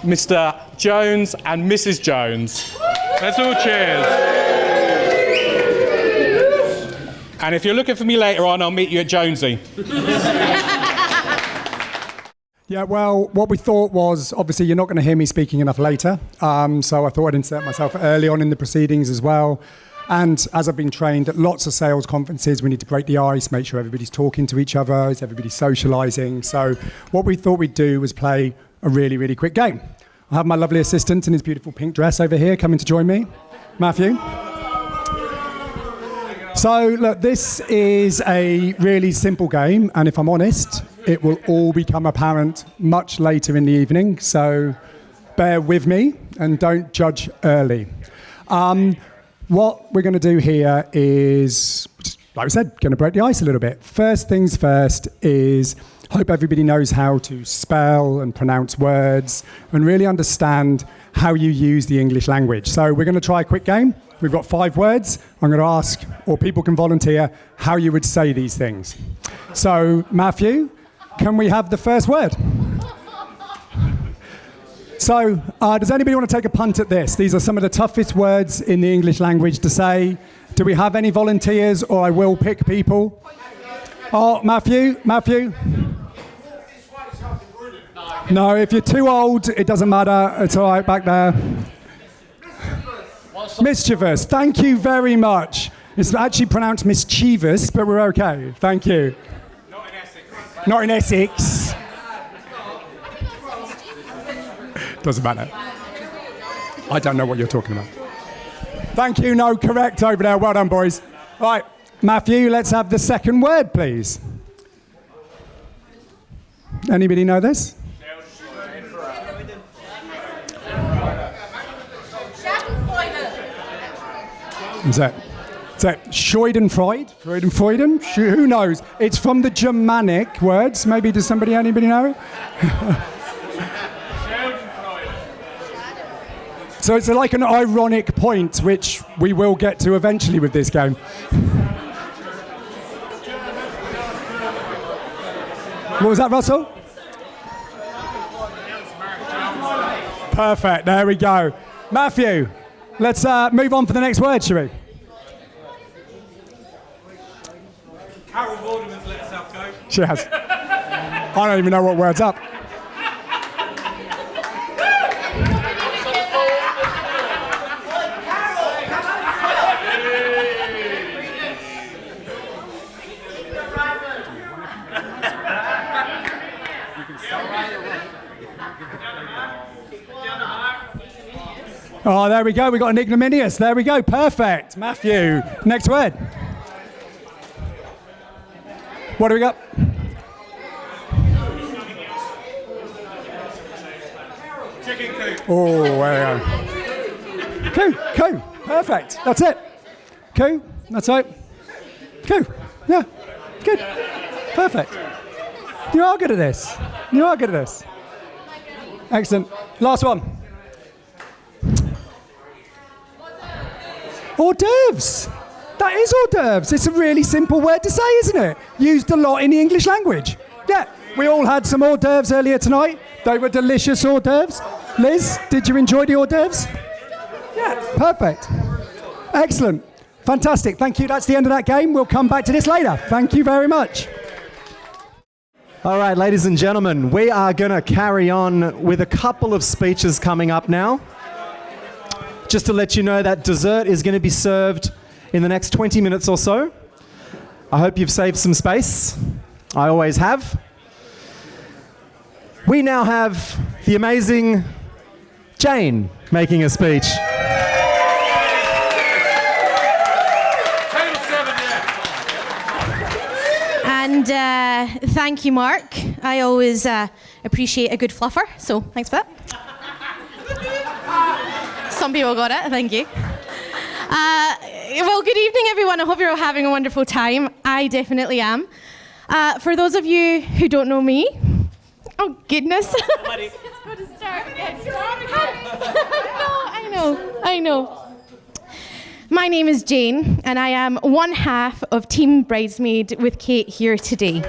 Mr. Jones and Mrs. Jones. Let's all cheers. And if you're looking for me later on, I'll meet you at Jonesy. Yeah, well, what we thought was, obviously, you're not going to hear me speaking enough later. So I thought I'd insert myself early on in the proceedings as well. And as I've been trained at lots of sales conferences, we need to break the ice, make sure everybody's talking to each other, is everybody socialising. So what we thought we'd do was play a really, really quick game. I have my lovely assistant in his beautiful pink dress over here coming to join me. Matthew. So, look, this is a really simple game, and if I'm honest, it will all become apparent much later in the evening, so bear with me and don't judge early. What we're going to do here is, like I said, going to break the ice a little bit. First things first is hope everybody knows how to spell and pronounce words and really understand how you use the English language. So we're going to try a quick game. We've got 5 words. I'm going to ask, or people can volunteer, how you would say these things. So, Matthew, can we have the first word? So, does anybody want to take a punt at this? These are some of the toughest words in the English language to say. Do we have any volunteers, or I will pick people? Oh, Matthew? No, if you're too old, it doesn't matter. It's all right back there. Mischievous. Thank you very much. It's actually pronounced mischievous, but we're okay. Thank you. Not in Essex. Not in Essex. Doesn't matter. I don't know what you're talking about. Thank you. No, correct over there. Well done, boys. All right, Matthew, let's have the second word, please. Anybody know this? Is that? So, Schadenfreude, Freudenfreuden, who knows? It's from the Germanic words. Maybe does anybody know? So it's like an ironic point, which we will get to eventually with this game. What was that, Russell? Perfect, there we go. Matthew, let's move on for the next word, shall we? Carol Vorderman's let herself go. She has. I don't even know what word's up. Oh, there we go. We got an ignominious. There we go. Perfect. Matthew, next word. What do we got? Chicken coop. Oh, there we go. Coo. Perfect. That's it. Coo. That's it. Coo. Yeah. Good. Perfect. You are good at this. You are good at this. Excellent. Last one. Hors d'oeuvres. That is hors d'oeuvres. It's a really simple word to say, isn't it? Used a lot in the English language. Yeah, we all had some hors d'oeuvres earlier tonight. They were delicious hors d'oeuvres. Liz, did you enjoy the hors d'oeuvres? Yeah, perfect. Excellent. Fantastic. Thank you. That's the end of that game. We'll come back to this later. Thank you very much. All right, ladies and gentlemen, we are going to carry on with a couple of speeches coming up now. Just to let you know that dessert is going to be served in the next 20 minutes or so. I hope you've saved some space. I always have. We now have the amazing Jane making a speech. And thank you, Mark. I always appreciate a good fluffer, so thanks for that. Some people got it, thank you. Well, good evening, everyone. I hope you're all having a wonderful time. I definitely am. For those of you who don't know me, oh goodness. It's going to start again. No, I know. My name is Jane, and I am one half of Team Bridesmaid with Kate here today.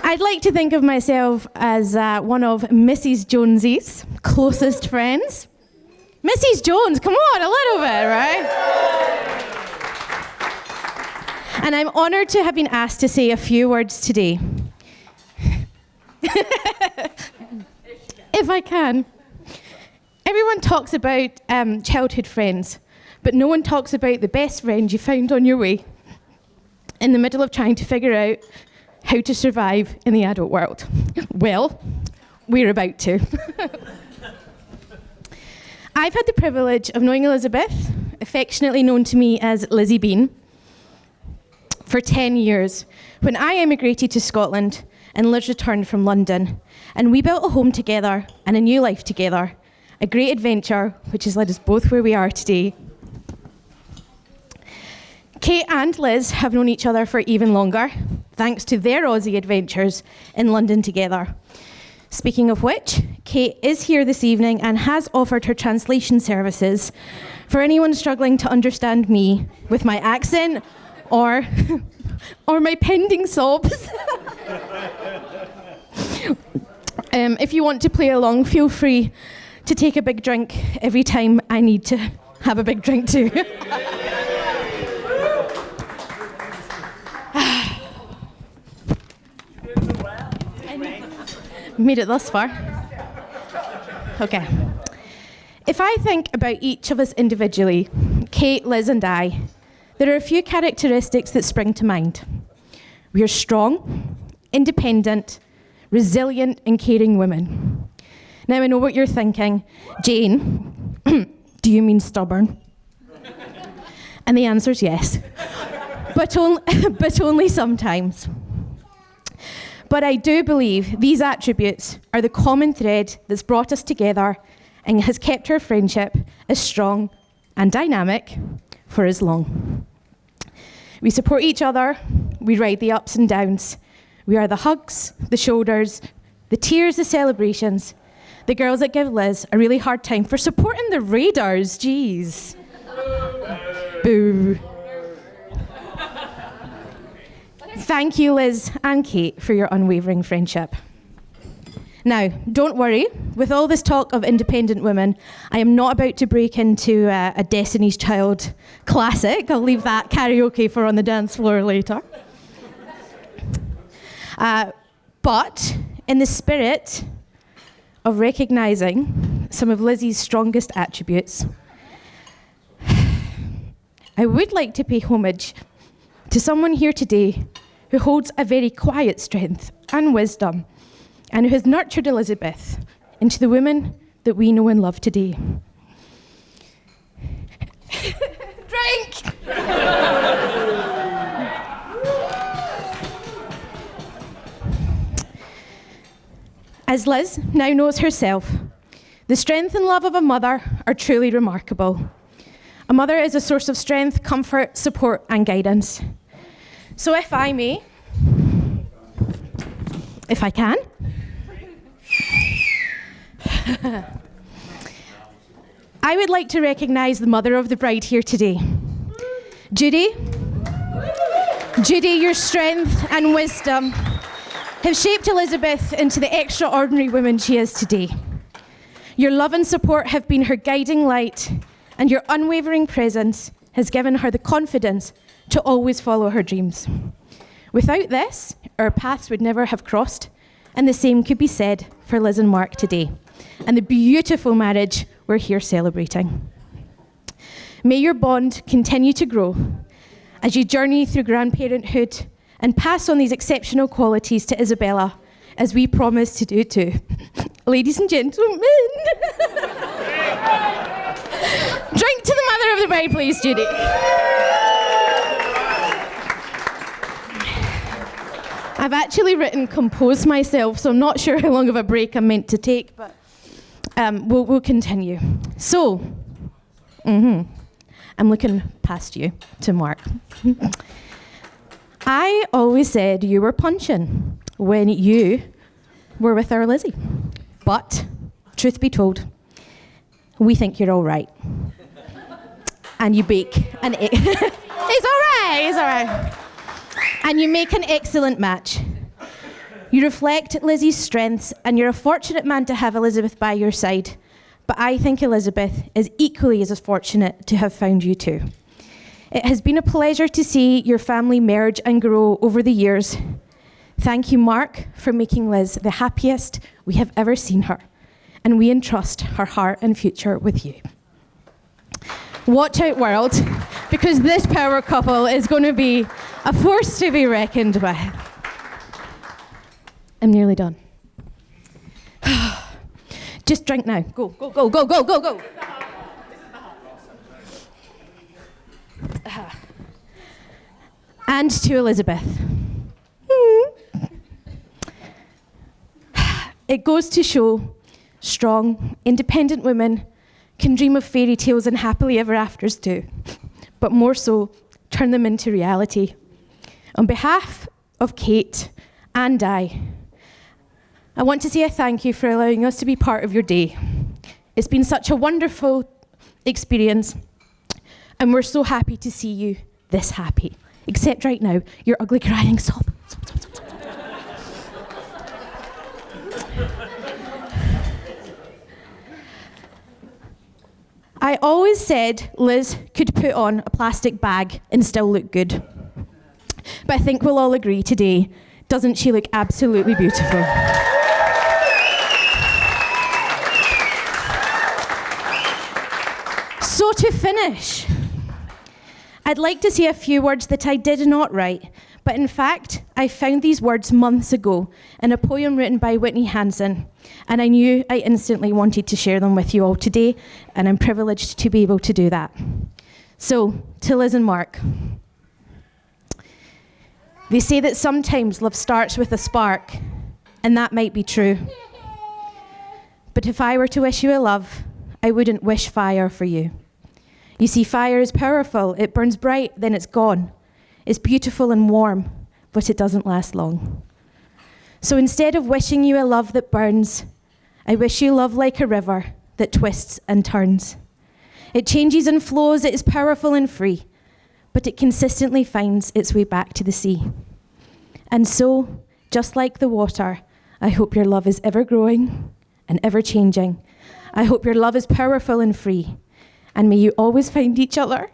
I'd like to think of myself as one of Mrs. Jonesy's closest friends. Mrs. Jones, come on, a little bit, right? And I'm honoured to have been asked to say a few words today. If I can. Everyone talks about childhood friends, but no one talks about the best friend you found on your way in the middle of trying to figure out how to survive in the adult world. Well, we're about to. I've had the privilege of knowing Elizabeth, affectionately known to me as Lizzie Bean, for 10 years, when I emigrated to Scotland and Liz returned from London, and we built a home together and a new life together, a great adventure, which has led us both where we are today. Kate and Liz have known each other for even longer, thanks to their Aussie adventures in London together. Speaking of which, Kate is here this evening and has offered her translation services for anyone struggling to understand me with my accent or my pending sobs. If you want to play along, feel free to take a big drink every time I need to have a big drink too. Made it thus far. Okay. If I think about each of us individually, Kate, Liz and I, there are a few characteristics that spring to mind. We are strong, independent, resilient and caring women. Now I know what you're thinking. Jane, do you mean stubborn? And the answer is yes. But only sometimes. But I do believe these attributes are the common thread that's brought us together and has kept our friendship as strong and dynamic for as long. We support each other, we ride the ups and downs. We are the hugs, the shoulders, the tears, the celebrations, the girls that give Liz a really hard time for supporting the Raiders, jeez. Boo. Thank you, Liz and Kate, for your unwavering friendship. Now, don't worry, with all this talk of independent women, I am not about to break into a Destiny's Child classic. I'll leave that karaoke for on the dance floor later. But in the spirit of recognising some of Lizzie's strongest attributes, I would like to pay homage to someone here today who holds a very quiet strength and wisdom, and who has nurtured Elizabeth into the woman that we know and love today. Drink! As Liz now knows herself, the strength and love of a mother are truly remarkable. A mother is a source of strength, comfort, support, and guidance. So if I may, if I can, I would like to recognise the mother of the bride here today. Judy, your strength and wisdom have shaped Elizabeth into the extraordinary woman she is today. Your love and support have been her guiding light, and your unwavering presence has given her the confidence to always follow her dreams. Without this, our paths would never have crossed, and the same could be said for Liz and Mark today, and the beautiful marriage we're here celebrating. May your bond continue to grow as you journey through grandparenthood and pass on these exceptional qualities to Isabella, as we promise to do too. Ladies and gentlemen. Drink to the mother of the bride, please, Judy. I've actually written compose myself, so I'm not sure how long of a break I'm meant to take, but we'll continue. So, I'm looking past you to Mark. I always said you were punching when you were with our Lizzie. But, truth be told, we think you're all right. And you bake an... He's all right. And you make an excellent match. You reflect Lizzie's strengths, and you're a fortunate man to have Elizabeth by your side. But I think Elizabeth is equally as fortunate to have found you too. It has been a pleasure to see your family merge and grow over the years. Thank you, Mark, for making Liz the happiest we have ever seen her, and we entrust her heart and future with you. Watch out, world, because this power couple is going to be a force to be reckoned with. I'm nearly done. Just drink now. Go, go, go, go, go, go, go. And to Elizabeth. It goes to show strong, independent women can dream of fairy tales and happily ever afters too, but more so, turn them into reality. On behalf of Kate and I want to say a thank you for allowing us to be part of your day. It's been such a wonderful experience, and we're so happy to see you this happy. Except right now, you're ugly crying sob. I always said Liz could put on a plastic bag and still look good. But I think we'll all agree today, doesn't she look absolutely beautiful? So to finish, I'd like to say a few words that I did not write, but in fact, I found these words months ago in a poem written by Whitney Hansen, and I knew I instantly wanted to share them with you all today, and I'm privileged to be able to do that. So, to Liz and Mark. They say that sometimes love starts with a spark, and that might be true. But if I were to wish you a love, I wouldn't wish fire for you. You see, fire is powerful. It burns bright, then it's gone. It's beautiful and warm, but it doesn't last long. So instead of wishing you a love that burns, I wish you love like a river that twists and turns. It changes and flows, it is powerful and free, but it consistently finds its way back to the sea. And so, just like the water, I hope your love is ever growing and ever changing. I hope your love is powerful and free, and may you always find each other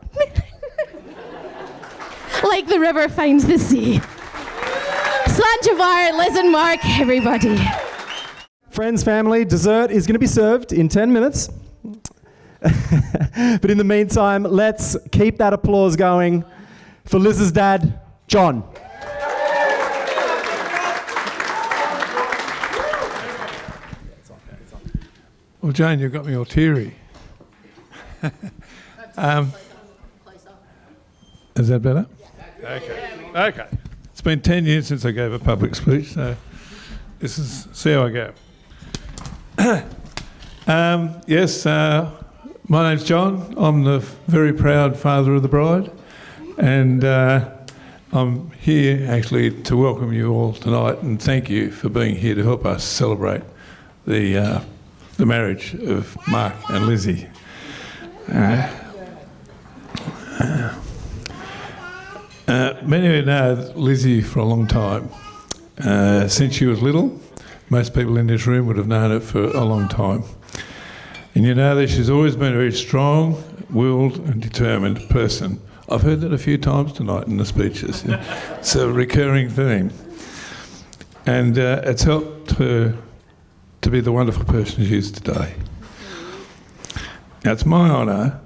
like the river finds the sea. Slanjavar, Liz and Mark, everybody. Friends, family, dessert is going to be served in 10 minutes. But in the meantime, let's keep that applause going for Liz's dad, John. Well, Jane, you've got me all teary. Is that better? Okay. It's been 10 years since I gave a public speech, so see how I go. Yes, my name's John. I'm the very proud father of the bride, and I'm here actually to welcome you all tonight and thank you for being here to help us celebrate the marriage of Mark and Lizzie. Many of you know Lizzie for a long time. Since she was little, most people in this room would have known her for a long time. And you know that she's always been a very strong-willed and determined person. I've heard that a few times tonight in the speeches. It's a recurring theme. And it's helped her to be the wonderful person she is today. Now, it's my honour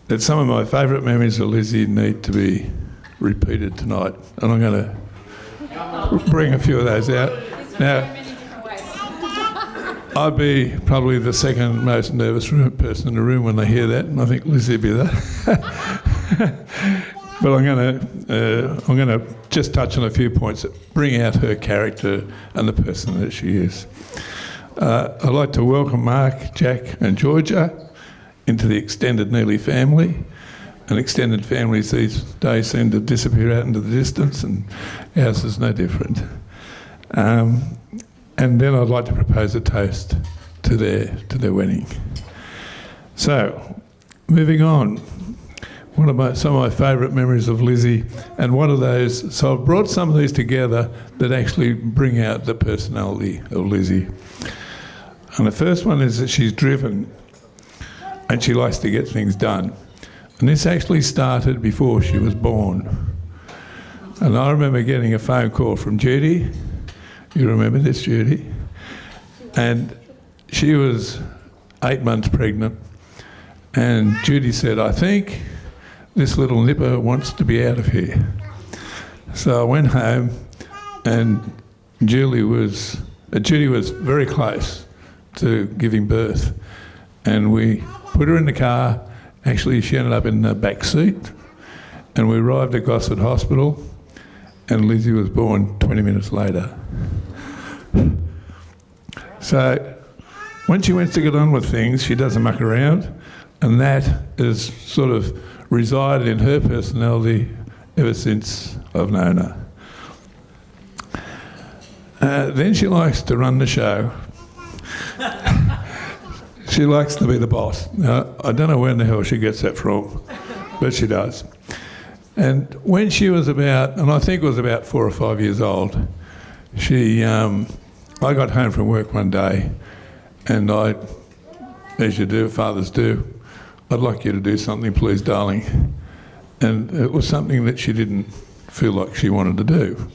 that some of my favourite memories of Lizzie need to be repeated tonight, and I'm going to bring a few of those out. Now, I'd be probably the second most nervous person in the room when they hear that, and I think Lizzie would be there. But I'm going to just touch on a few points that bring out her character and the person that she is. I'd like to welcome Mark, Jack and Georgia into the extended Neely family. And extended families these days seem to disappear out into the distance, and ours is no different. And then I'd like to propose a toast to their wedding. So, moving on. Some of my favourite memories of Lizzie, and one of those, so I've brought some of these together that actually bring out the personality of Lizzie. And the first one is that she's driven and she likes to get things done. And this actually started before she was born. And I remember getting a phone call from Judy. You remember this, Judy? And she was 8 months pregnant. And Judy said, I think this little nipper wants to be out of here. So I went home, and Judy was very close to giving birth. And we put her in the car. Actually, she ended up in the back seat. And we arrived at Gosford Hospital, and Lizzie was born 20 minutes later. So when she wants to get on with things, she doesn't muck around, and that has sort of resided in her personality ever since I've known her. Then she likes to run the show. She likes to be the boss. Now, I don't know where in the hell she gets that from, but she does. And when she was about, and I think it was about 4 or 5 years old, I got home from work one day, and I, as you do, fathers do, I'd like you to do something, please, darling. And it was something that she didn't feel like she wanted to do.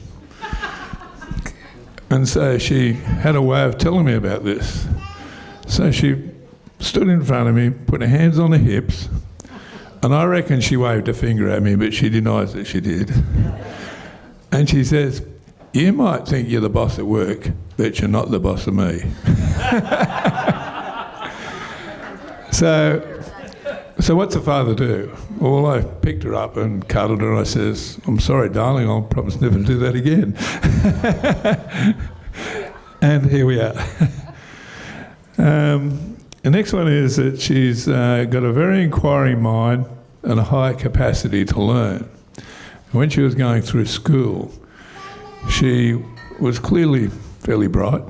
And so she had a way of telling me about this. So she stood in front of me, put her hands on her hips, and I reckon she waved a finger at me, but she denies that she did. And she says, you might think you're the boss at work, but you're not the boss of me. So what's a father do? Well, I picked her up and cuddled her, and I says, I'm sorry, darling, I'll promise never to do that again. And here we are. The next one is that she's got a very inquiring mind and a high capacity to learn. When she was going through school, she was clearly fairly bright,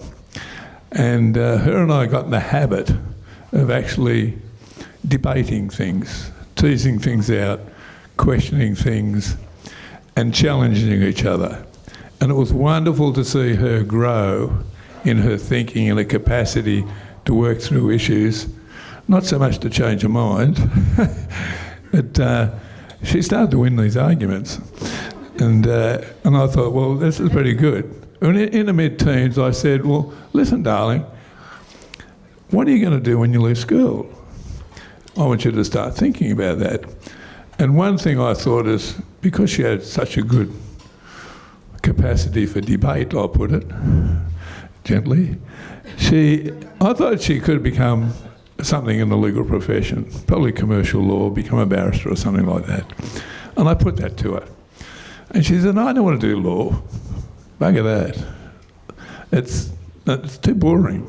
and her and I got in the habit of actually debating things, teasing things out, questioning things, and challenging each other. And it was wonderful to see her grow in her thinking and her capacity to work through issues, not so much to change her mind, but she started to win these arguments. And I thought, well, this is pretty good. And in the mid-teens, I said, well, listen, darling, what are you going to do when you leave school? I want you to start thinking about that. And one thing I thought is, because she had such a good capacity for debate, I'll put it gently, I thought she could become something in the legal profession, probably commercial law, become a barrister or something like that. And I put that to her. And she said, no, I don't want to do law. Bugger that. It's too boring.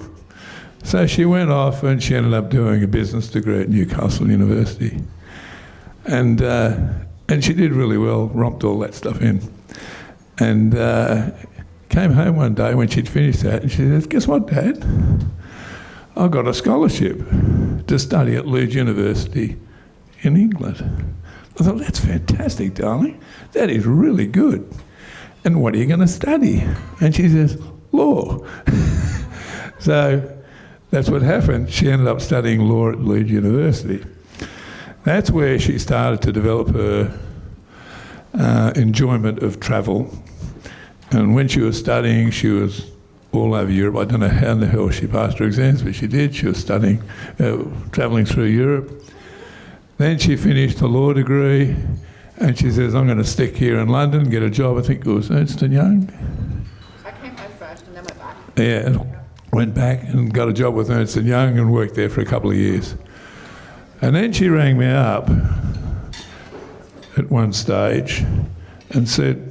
So she went off and she ended up doing a business degree at Newcastle University. And she did really well, romped all that stuff in. And came home one day when she'd finished that and she said, guess what, Dad? I got a scholarship to study at Leeds University in England. I thought, that's fantastic, darling. That is really good. And what are you going to study? And she says, law. So that's what happened. She ended up studying law at Leeds University. That's where she started to develop her enjoyment of travel. And when she was studying, she was all over Europe. I don't know how in the hell she passed her exams, but she did. She was studying, travelling through Europe. Then she finished a law degree, and she says, I'm going to stick here in London, get a job, I think it was Ernst & Young. I came home first and then went back. Yeah, went back and got a job with Ernst & Young and worked there for a couple of years. And then she rang me up at one stage and said,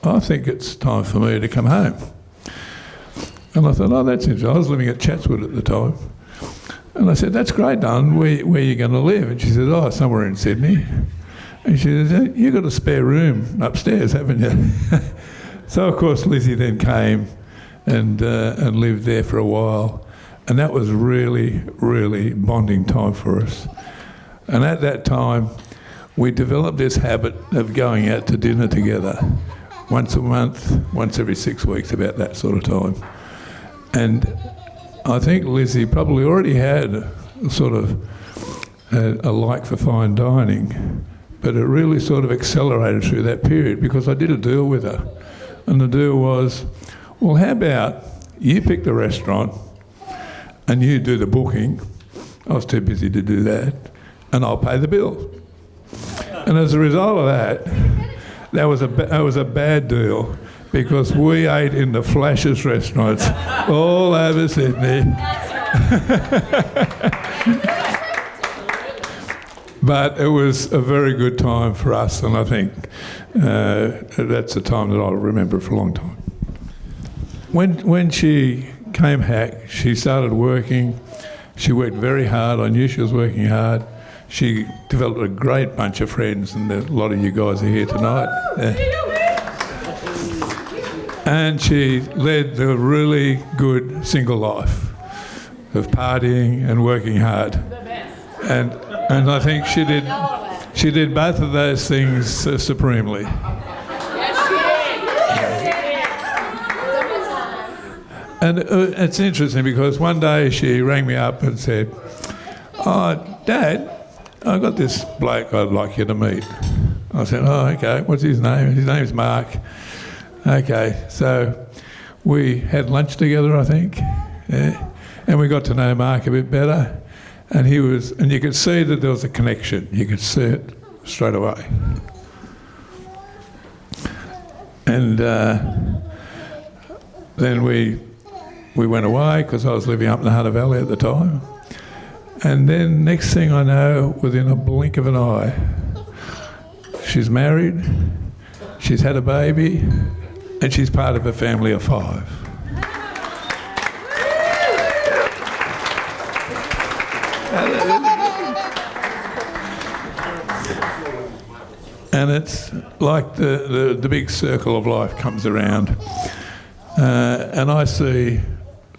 I think it's time for me to come home. And I thought, oh, that's interesting. I was living at Chatswood at the time. And I said, that's great, darling. Where are you going to live? And she said, oh, somewhere in Sydney. And she said, you've got a spare room upstairs, haven't you? So, of course, Lizzie then came and lived there for a while. And that was really, really bonding time for us. And at that time, we developed this habit of going out to dinner together once a month, once every 6 weeks, about that sort of time. And I think Lizzie probably already had a sort of a like for fine dining, but it really sort of accelerated through that period because I did a deal with her. And the deal was, well, how about you pick the restaurant and you do the booking. I was too busy to do that. And I'll pay the bill. And as a result of that, that was a bad deal because we ate in the flashiest restaurants all over Sydney. But it was a very good time for us, and I think that's a time that I'll remember for a long time. When she came back, she started working. She worked very hard. I knew she was working hard. She developed a great bunch of friends, and a lot of you guys are here tonight. And she led a really good single life of partying and working hard. And I think she did both of those things supremely. And it's interesting because one day she rang me up and said, "Oh, Dad, I got this bloke I'd like you to meet." I said, "Oh, okay, what's his name?" His name's Mark. Okay, so we had lunch together, I think, and we got to know Mark a bit better. And you could see that there was a connection. You could see it straight away. And then we went away because I was living up in the Hunter Valley at the time. And then next thing I know, within a blink of an eye, she's married, she's had a baby, and she's part of a family of 5. And it's like the big circle of life comes around. And I see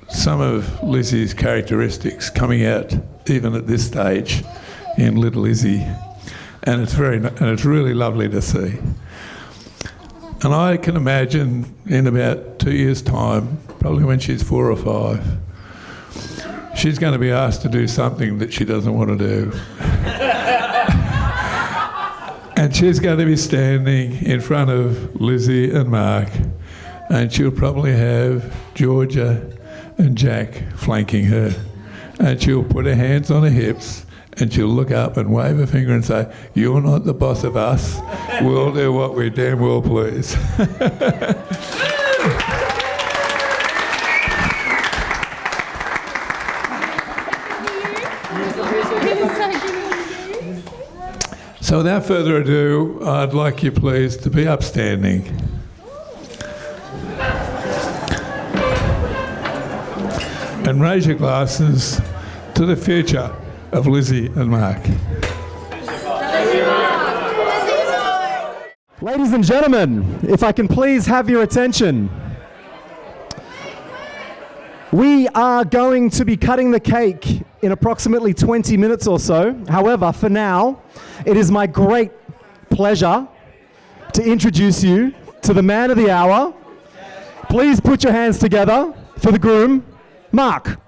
some of Lizzie's characteristics coming out even at this stage in little Lizzie. And it's really lovely to see. And I can imagine in about 2 years' time, probably when she's 4 or 5, she's going to be asked to do something that she doesn't want to do. And she's going to be standing in front of Lizzie and Mark, and she'll probably have Georgia and Jack flanking her. And she'll put her hands on her hips, and she'll look up and wave a finger and say, "You're not the boss of us. We'll do what we damn well please." So without further ado, I'd like you please to be upstanding. And raise your glasses to the future of Lizzie and Mark. Ladies and gentlemen, if I can please have your attention. We are going to be cutting the cake in approximately 20 minutes or so. However, for now, it is my great pleasure to introduce you to the man of the hour. Please put your hands together for the groom, Mark.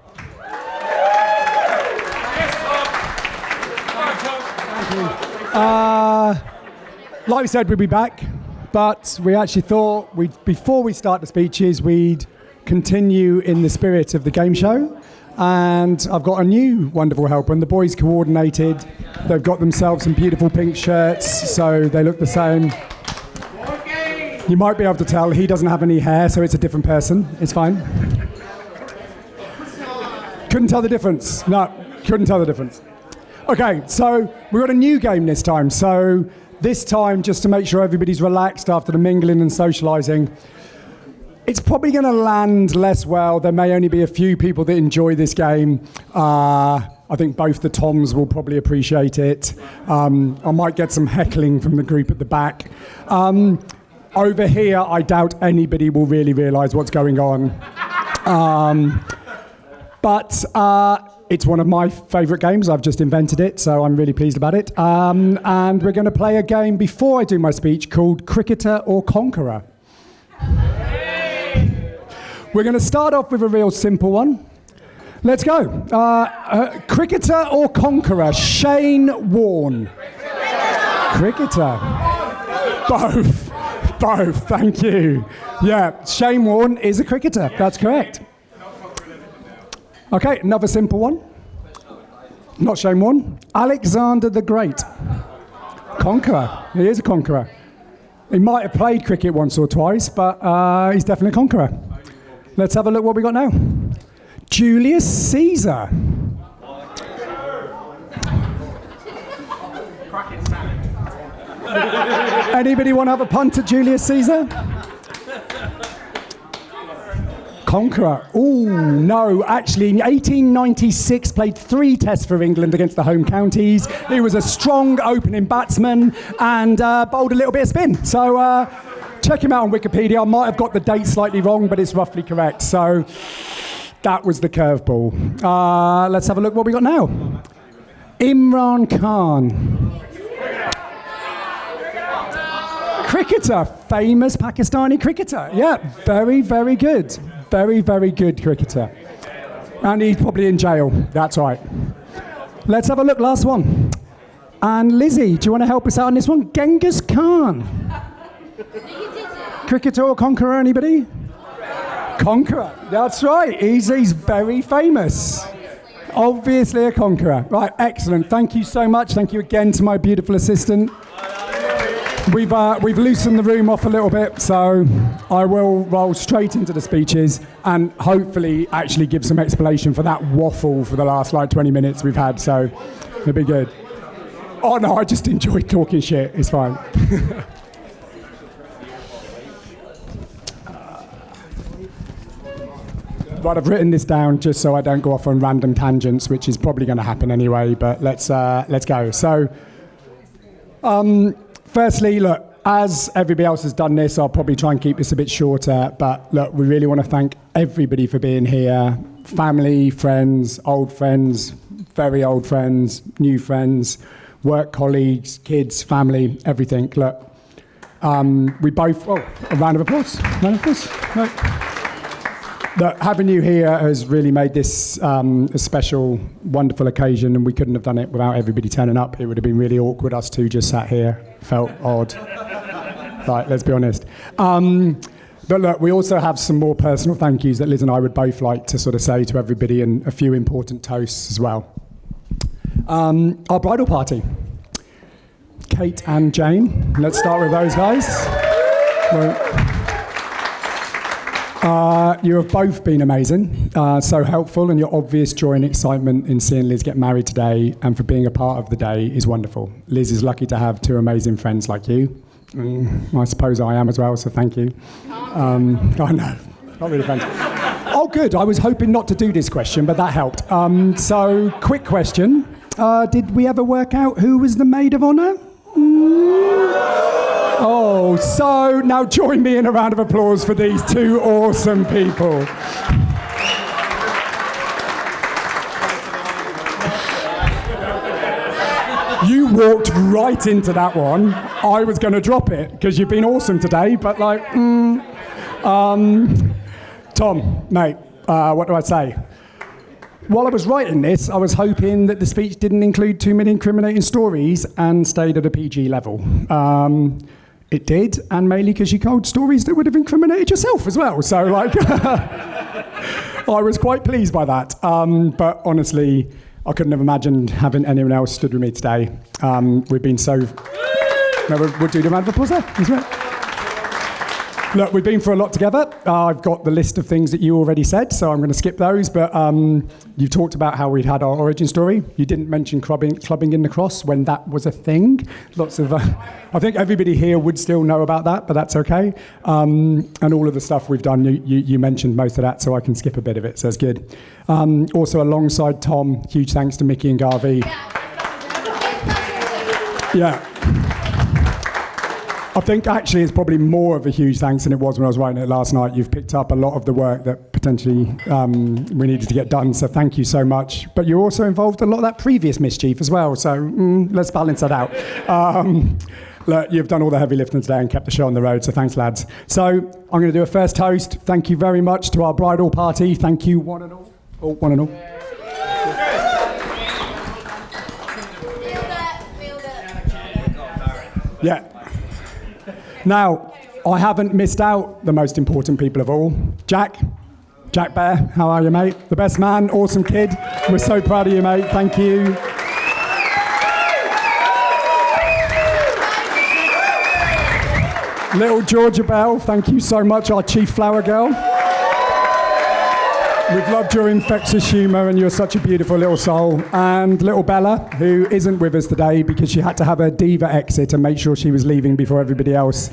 Like we said, we'd be back, but we actually thought before we start the speeches, we'd continue in the spirit of the game show. And I've got a new wonderful helper, and the boys coordinated. They've got themselves some beautiful pink shirts, so they look the same. You might be able to tell he doesn't have any hair, so it's a different person. It's fine. Couldn't tell the difference. No, couldn't tell the difference. Okay, so we've got a new game this time. So this time, just to make sure everybody's relaxed after the mingling and socialising, it's probably going to land less well. There may only be a few people that enjoy this game. I think both the Toms will probably appreciate it. I might get some heckling from the group at the back. Over here, I doubt anybody will really realise what's going on. But it's one of my favourite games. I've just invented it, so I'm really pleased about it. And we're going to play a game before I do my speech called Cricketer or Conqueror. We're going to start off with a real simple one. Let's go. Cricketer or Conqueror? Shane Warne. Cricketer. Both, thank you. Yeah, Shane Warne is a cricketer. That's correct. Okay, another simple one. Not Shane Warne. Alexander the Great. Conqueror. He is a conqueror. He might have played cricket once or twice, but he's definitely a conqueror. Let's have a look what we got now. Julius Caesar. Anybody want to have a punt at Julius Caesar? Conqueror. Oh, no. Actually, in 1896, played 3 tests for England against the home counties. He was a strong opening batsman and bowled a little bit of spin. So check him out on Wikipedia. I might have got the date slightly wrong, but it's roughly correct. So that was the curveball. Let's have a look what we got now. Imran Khan. Cricketer. Famous Pakistani cricketer. Yeah, very, very good. Very, very good cricketer. And he's probably in jail. That's right. Let's have a look. Last one. And Lizzie, do you want to help us out on this one? Genghis Khan. Cricketer or conqueror, anybody? Conqueror. That's right. He's very famous. Obviously a conqueror. Right, excellent. Thank you so much. Thank you again to my beautiful assistant. We've loosened the room off a little bit, so I will roll straight into the speeches and hopefully actually give some explanation for that waffle for the last 20 minutes we've had, so it'll be good. Oh no, I just enjoyed talking shit. It's fine. But I've written this down just so I don't go off on random tangents, which is probably going to happen anyway. But let's go. So, firstly, look, as everybody else has done this, I'll probably try and keep this a bit shorter. But look, we really want to thank everybody for being here. Family, friends, old friends, very old friends, new friends, work colleagues, kids, family, everything. Look, we both, a round of applause. No. Look, having you here has really made this a special, wonderful occasion, and we couldn't have done it without everybody turning up. It would have been really awkward, us two just sat here. Felt odd. Right, let's be honest. But look, we also have some more personal thank yous that Liz and I would both like to sort of say to everybody, and a few important toasts as well. Our bridal party. Kate and Jane. Let's start with those guys. You have both been amazing, so helpful, and your obvious joy and excitement in seeing Liz get married today and for being a part of the day is wonderful. Liz is lucky to have two amazing friends like you. I suppose I am as well, so thank you. Oh no, not really friends. Oh good, I was hoping not to do this question, but that helped. So, quick question. Did we ever work out who was the maid of honour? Oh, so now join me in a round of applause for these two awesome people. You walked right into that one. I was going to drop it because you've been awesome today, but Tom, mate, what do I say? While I was writing this, I was hoping that the speech didn't include too many incriminating stories and stayed at a PG level. It did, and mainly because you told stories that would have incriminated yourself as well. So, I was quite pleased by that. But honestly, I couldn't have imagined having anyone else stood with me today. We've been so... We'll do the round of applause there. That's right. Look, we've been for a lot together. I've got the list of things that you already said, so I'm going to skip those. But you talked about how we'd had our origin story. You didn't mention clubbing in the cross when that was a thing. Lots of... I think everybody here would still know about that, but that's okay. And all of the stuff we've done, you mentioned most of that, so I can skip a bit of it, so it's good. Also, alongside Tom, huge thanks to Mickey and Garvey. Yeah. I think actually it's probably more of a huge thanks than it was when I was writing it last night. You've picked up a lot of the work that potentially we needed to get done, so thank you so much. But you also involved a lot of that previous mischief as well, so let's balance that out. Look, you've done all the heavy lifting today and kept the show on the road, so thanks, lads. So I'm going to do a first toast. Thank you very much to our bridal party. Thank you, one and all. Oh, one and all. Yeah. Now, I haven't missed out the most important people of all. Jack Bear, how are you, mate? The best man, awesome kid. We're so proud of you, mate. Thank you. Little Georgia Bell, thank you so much, our chief flower girl. We've loved your infectious humour and you're such a beautiful little soul. And little Bella, who isn't with us today because she had to have her diva exit and make sure she was leaving before everybody else,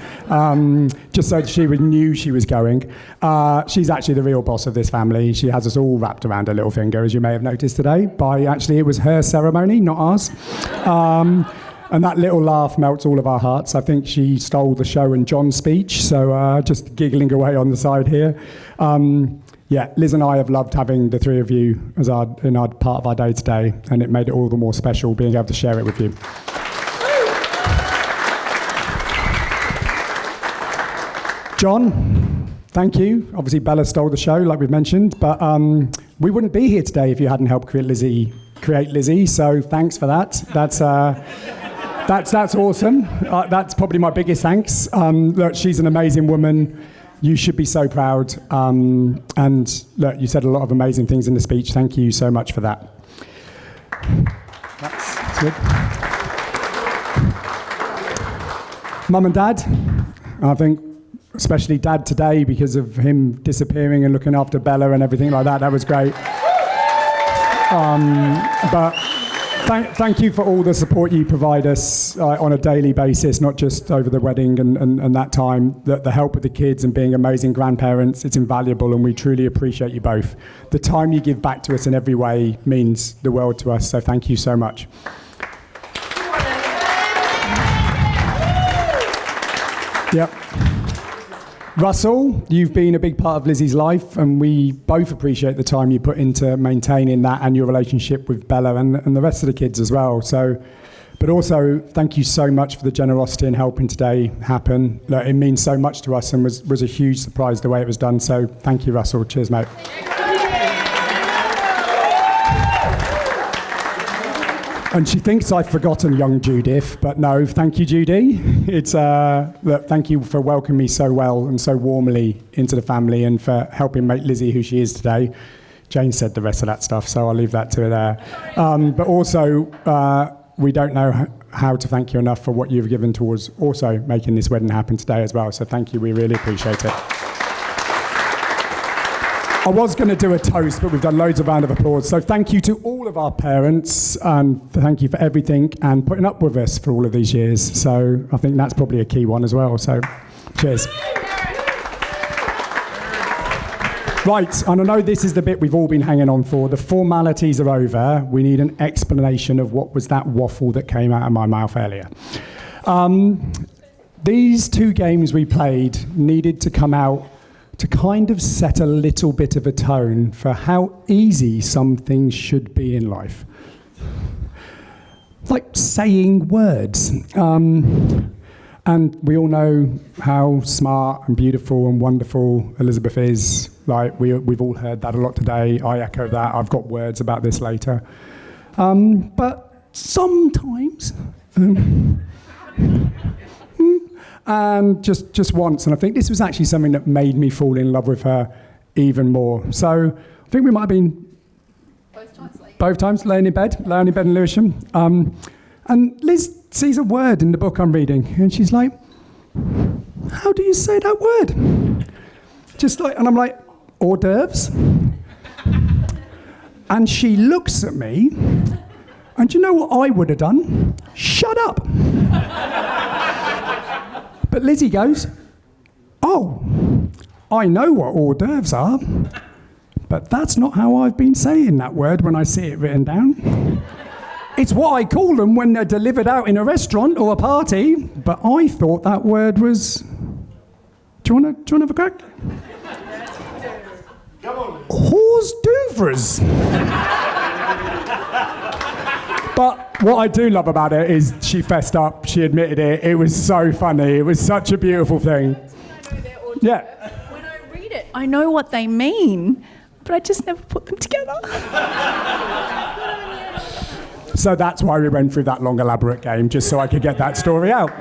just so she knew she was going. She's actually the real boss of this family. She has us all wrapped around her little finger, as you may have noticed today. Actually, it was her ceremony, not ours. And that little laugh melts all of our hearts. I think she stole the show and John's speech, so just giggling away on the side here. Yeah, Liz and I have loved having the three of you as in our part of our day today, and it made it all the more special being able to share it with you. John, thank you. Obviously, Bella stole the show, like we've mentioned, but we wouldn't be here today if you hadn't helped create Lizzie. So thanks for that. That's awesome. That's probably my biggest thanks. Look, she's an amazing woman. You should be so proud. And look, you said a lot of amazing things in the speech. Thank you so much for that. That's good. Mum and Dad, I think especially Dad today because of him disappearing and looking after Bella and everything like that. That was great. But Thank you for all the support you provide us on a daily basis, not just over the wedding and that time. The help with the kids and being amazing grandparents, it's invaluable, and we truly appreciate you both. The time you give back to us in every way means the world to us, so thank you so much. Yep. Russell, you've been a big part of Lizzie's life, and we both appreciate the time you put into maintaining that and your relationship with Bella and the rest of the kids as well. So, but also, thank you so much for the generosity in helping today happen. Look, it means so much to us and was a huge surprise the way it was done. So thank you, Russell. Cheers, mate. And she thinks I've forgotten young Judith, but no, thank you, Judy. Look, thank you for welcoming me so well and so warmly into the family, and for helping make Lizzie who she is today. Jane said the rest of that stuff, so I'll leave that to her there. But also, we don't know how to thank you enough for what you've given towards also making this wedding happen today as well. So thank you, we really appreciate it. I was going to do a toast, but we've done loads of round of applause. So thank you to all of our parents, and thank you for everything and putting up with us for all of these years. So I think that's probably a key one as well. So cheers. Right, and I know this is the bit we've all been hanging on for. The formalities are over. We need an explanation of what was that waffle that came out of my mouth earlier. These two games we played needed to come out to kind of set a little bit of a tone for how easy some things should be in life. Like saying words. And we all know how smart and beautiful and wonderful Elizabeth is. Like, we've all heard that a lot today. I echo that. I've got words about this later. But sometimes... and just once, and I think this was actually something that made me fall in love with her even more. So I think we might have been both times laying in bed in Lewisham, and Liz sees a word in the book I'm reading, and she's like, "How do you say that word?" Just like, and I'm like, "Hors d'oeuvres." And she looks at me, and do you know what I would have done? Shut up. But Lizzie goes, "Oh, I know what hors d'oeuvres are, but that's not how I've been saying that word when I see it written down. It's what I call them when they're delivered out in a restaurant or a party, but I thought that word was..." Do you want to have a crack? Hors d'oeuvres. But what I do love about it is she fessed up, she admitted it, it was so funny, it was such a beautiful thing. Yeah. When I read it, I know what they mean, but I just never put them together. So that's why we went through that long, elaborate game, just so I could get that story out.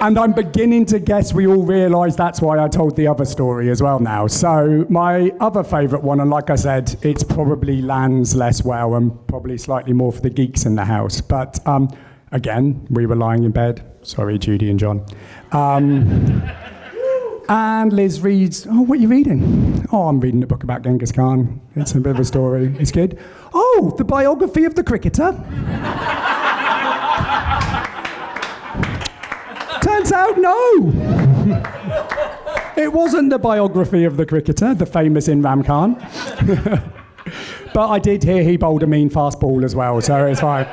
And I'm beginning to guess we all realise that's why I told the other story as well now. So my other favourite one, and like I said, it's probably lands less well and probably slightly more for the geeks in the house. But again, we were lying in bed. Sorry, Judy and John. And Liz reads, "Oh, what are you reading?" "Oh, I'm reading a book about Genghis Khan. It's a bit of a story. It's good." "Oh, the biography of the cricketer?" Turns out, no. It wasn't the biography of the cricketer, the famous Imran Khan. But I did hear he bowled a mean fast ball as well, so it's fine.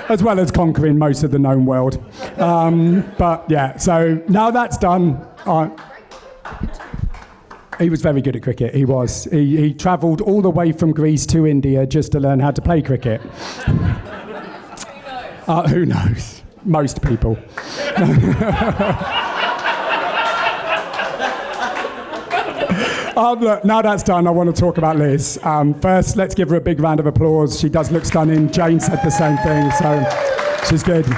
As well as conquering most of the known world. But yeah, so now that's done. He was very good at cricket, he was. He travelled all the way from Greece to India just to learn how to play cricket. Who knows? Most people. Look, now that's done, I want to talk about Liz. First, let's give her a big round of applause. She does look stunning. Jane said the same thing, so she's good.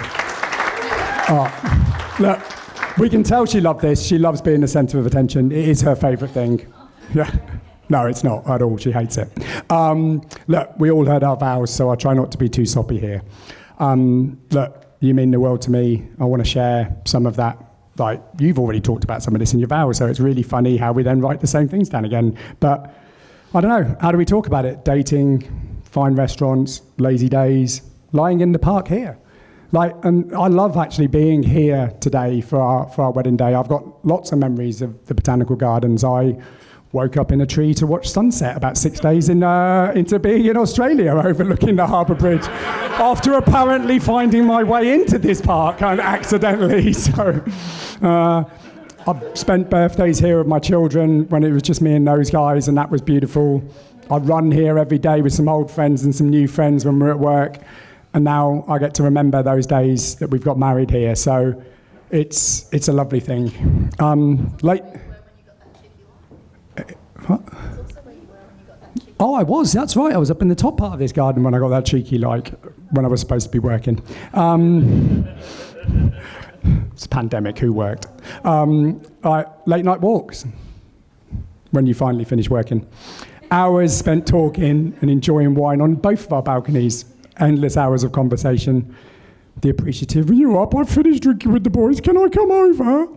Look, we can tell she loved this. She loves being the centre of attention. It is her favourite thing. Yeah. No, it's not at all. She hates it. Look, we all heard our vows, so I'll try not to be too soppy here. Look, you mean the world to me. I want to share some of that. Like, you've already talked about some of this in your vows, so it's really funny how we then write the same things down again. But I don't know, how do we talk about it? Dating, fine restaurants, lazy days, lying in the park here. And I love actually being here today for our wedding day. I've got lots of memories of the Botanical Gardens. I woke up in a tree to watch sunset about 6 days into being in Australia, overlooking the Harbour Bridge, after apparently finding my way into this park accidentally. So I've spent birthdays here with my children when it was just me and those guys, and that was beautiful. I run here every day with some old friends and some new friends when we're at work. And now I get to remember those days that we've got married here. So it's a lovely thing. What? Oh, I was. That's right. I was up in the top part of this garden when I got that cheeky, when I was supposed to be working. It's a pandemic. Who worked? Late night walks when you finally finish working. Hours spent talking and enjoying wine on both of our balconies. Endless hours of conversation. The appreciative, are you up? I've finished drinking with the boys. Can I come over?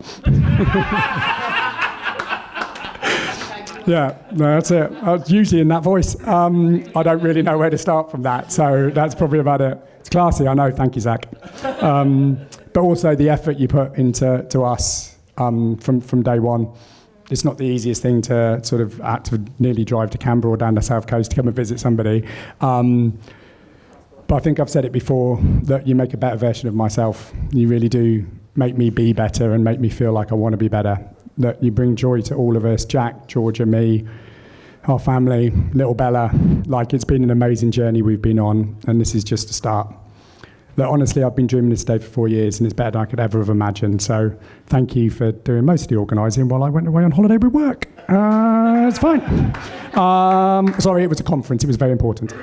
Yeah, no, that's it. I was usually in that voice. I don't really know where to start from that, so that's probably about it. It's classy, I know. Thank you, Zach. But also the effort you put into us from day one. It's not the easiest thing to sort of nearly drive to Canberra or down the south coast to come and visit somebody. But I think I've said it before, that you make a better version of myself. You really do make me be better and make me feel like I want to be better. That you bring joy to all of us, Jack, Georgia, me, our family, little Bella. It's been an amazing journey we've been on, and this is just a start. That honestly, I've been dreaming this day for 4 years, and it's better than I could ever have imagined. So thank you for doing most of the organising while I went away on holiday with work. It's fine. Sorry, it was a conference. It was very important.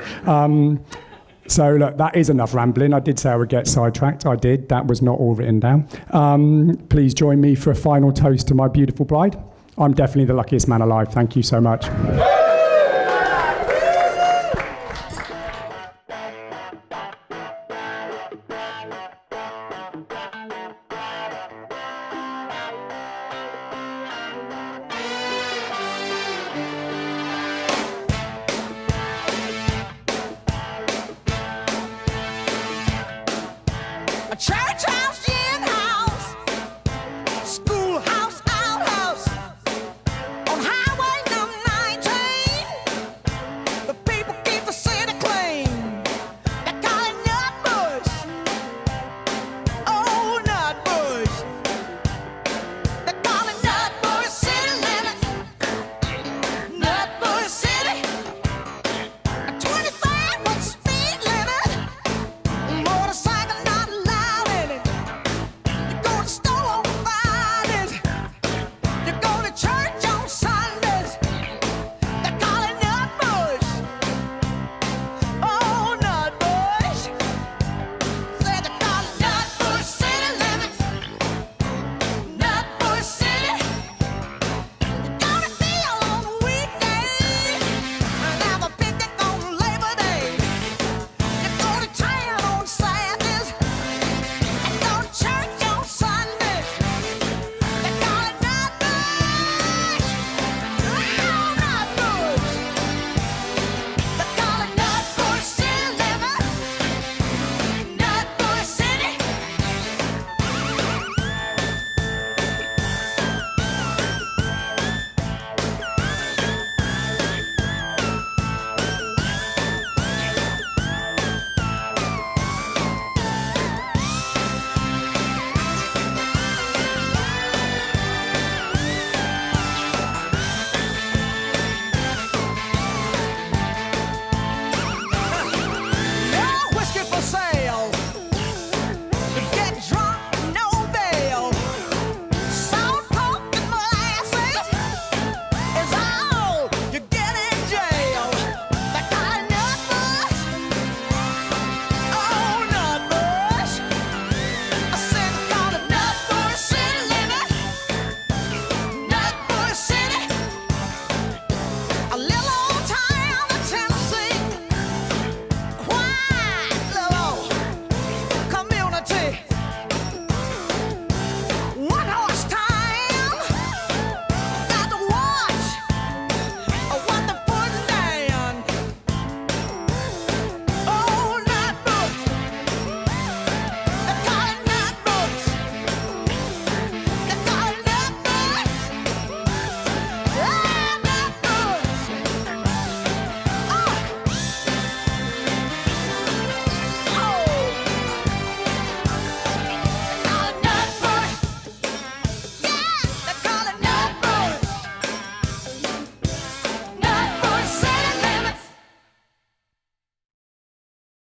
So look, that is enough rambling. I did say I would get sidetracked. I did. That was not all written down. Please join me for a final toast to my beautiful bride. I'm definitely the luckiest man alive. Thank you so much. A church house